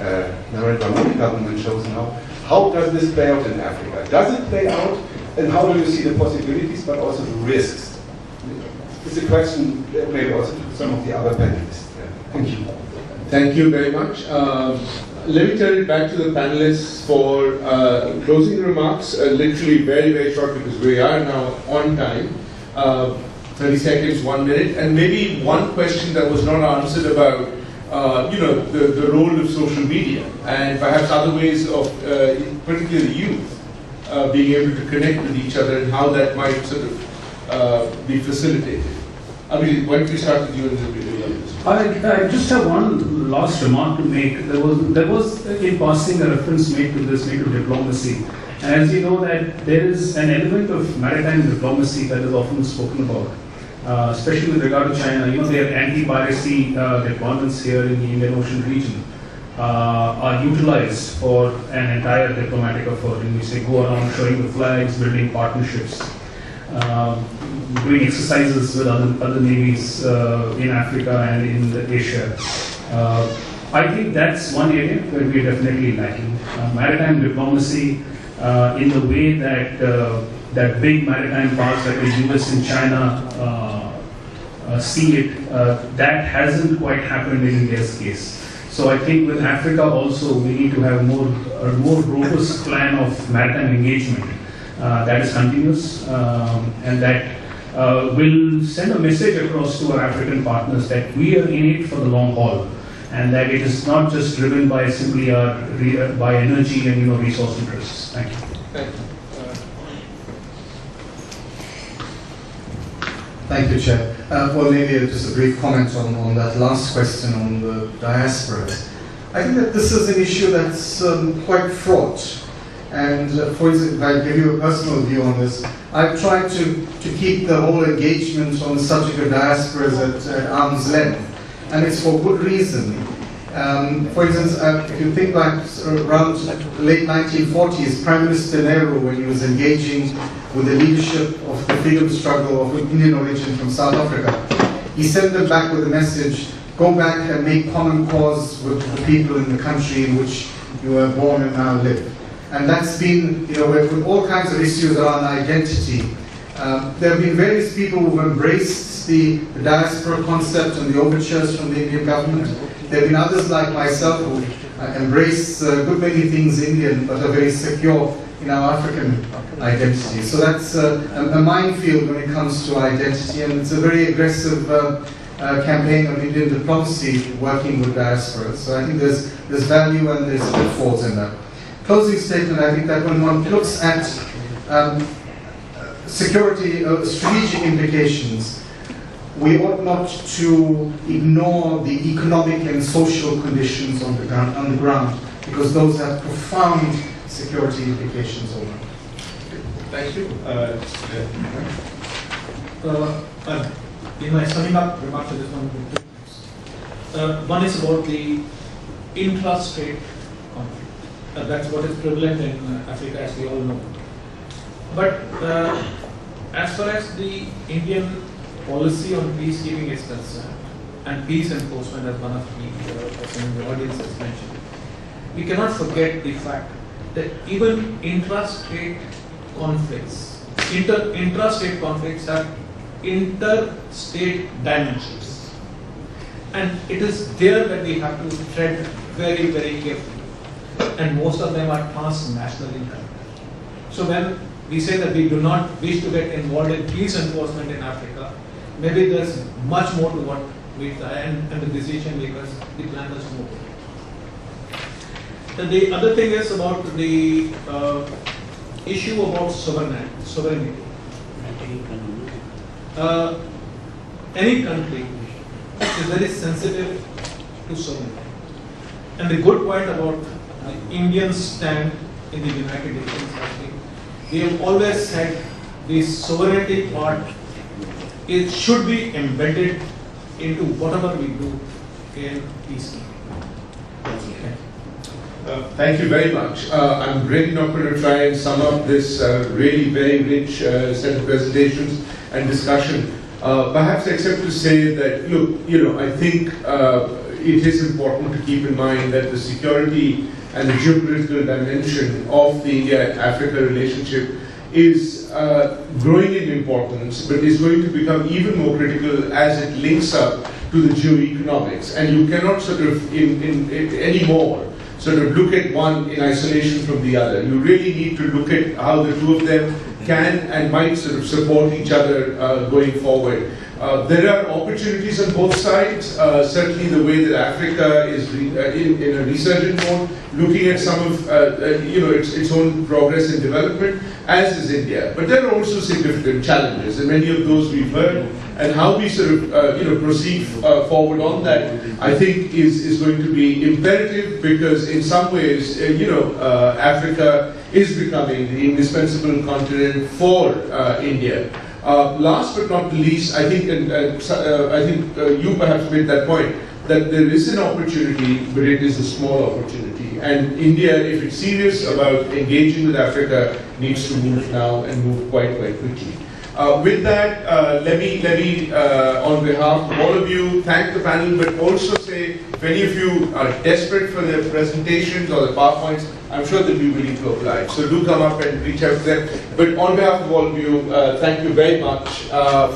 S17: Narendra Modi government shows now, how does this play out in Africa? Does it play out, and how do you see the possibilities, but also the risks? It's a question maybe also to some of the other panelists. Thank you.
S1: Thank you very much. Let me turn it back to the panelists for closing remarks, literally very, very short because we are now on time. 30 seconds, 1 minute, and maybe one question that was not answered about the role of social media and perhaps other ways of, particularly youth, being able to connect with each other and how that might sort of be facilitated. I mean, why don't we start with you and then we do
S5: I just have one last remark to make. There was in passing a reference made to this, made to diplomacy. And as you know that there is an element of maritime diplomacy that is often spoken about, especially with regard to China. You know, their anti-piracy deployments here in the Indian Ocean region are utilized for an entire diplomatic effort. And we say go around showing the flags, building partnerships, doing exercises with other navies in Africa and in Asia. I think that's one area where we are definitely lacking. Maritime diplomacy in the way that that big maritime powers like the US and China see it, that hasn't quite happened in India's case. So I think with Africa also we need to have a more robust plan of maritime engagement that is continuous and that will send a message across to our African partners that we are in it for the long haul and that it is not just driven by simply by energy and resource interests. Thank you.
S1: Thank you.
S6: Thank you, Chair. Well, maybe just a brief comment on that last question on the diasporas. I think that this is an issue that's quite fraught. And for example, if I give you a personal view on this, I've tried to keep the whole engagement on the subject of diasporas at arm's length. And it's for good reason. For instance, if you think back around the late 1940s, Prime Minister Nehru, when he was engaging with the leadership of the freedom struggle of Indian origin from South Africa, he sent them back with a message, go back and make common cause with the people in the country in which you were born and now live. And that's been, with all kinds of issues around identity. There have been various people who have embraced the diaspora concept and the overtures from the Indian government. There have been others like myself who embrace a good many things Indian but are very secure in our African identity. So that's a minefield when it comes to identity, and it's a very aggressive campaign of Indian diplomacy working with diaspora. So I think there's value and there's pitfalls in that. Closing statement, I think that when one looks at security, strategic implications, we ought not to ignore the economic and social conditions on the ground, because those have profound security implications over.
S1: Thank you.
S4: In my summing up remarks, I just want to do 2 things. One is about the intra-state conflict. That's what is prevalent in Africa, as we all know. But as far as the Indian policy on peacekeeping is concerned, and peace enforcement, as one of the person in the audience has mentioned, we cannot forget the fact that even intrastate conflicts have interstate dimensions. And it is there that we have to tread very, very carefully. And most of them are transnational in character. So when we say that we do not wish to get involved in peace enforcement in Africa, maybe there's much more to what we and the decision makers, the planners know. The other thing is about the issue about sovereignty. Any country is very sensitive to sovereignty. And the good point about the Indian stand in the United Nations has been, we have always said the sovereignty part, it should be embedded into whatever we do fair peacekeeping.
S1: Thank you very much. I'm really not going to try and sum up this really very rich set of presentations and discussion. Perhaps except to say that, look, I think it is important to keep in mind that the security and the geopolitical dimension of the India-Africa relationship is growing in importance, but is going to become even more critical as it links up to the geoeconomics. And you cannot sort of, anymore, sort of look at one in isolation from the other. You really need to look at how the two of them can and might sort of support each other going forward. There are opportunities on both sides. Certainly the way that Africa is in a resurgent mode, looking at some of its own progress and development, as is India. But there are also significant challenges, and many of those we've heard. And how we sort of proceed forward on that, I think, is going to be imperative, because in some ways, Africa is becoming the indispensable continent for India. Last but not the least, I think, I think you perhaps made that point, that there is an opportunity, but it is a small opportunity. And India, if it's serious about engaging with Africa, needs to move now and move quite quickly. With that, let me on behalf of all of you, thank the panel, but also say, if any of you are desperate for the presentations or the PowerPoints, I'm sure they'll be willing to apply. So do come up and reach out to them. But on behalf of all of you, thank you very much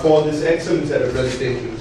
S1: for this excellent set of presentations.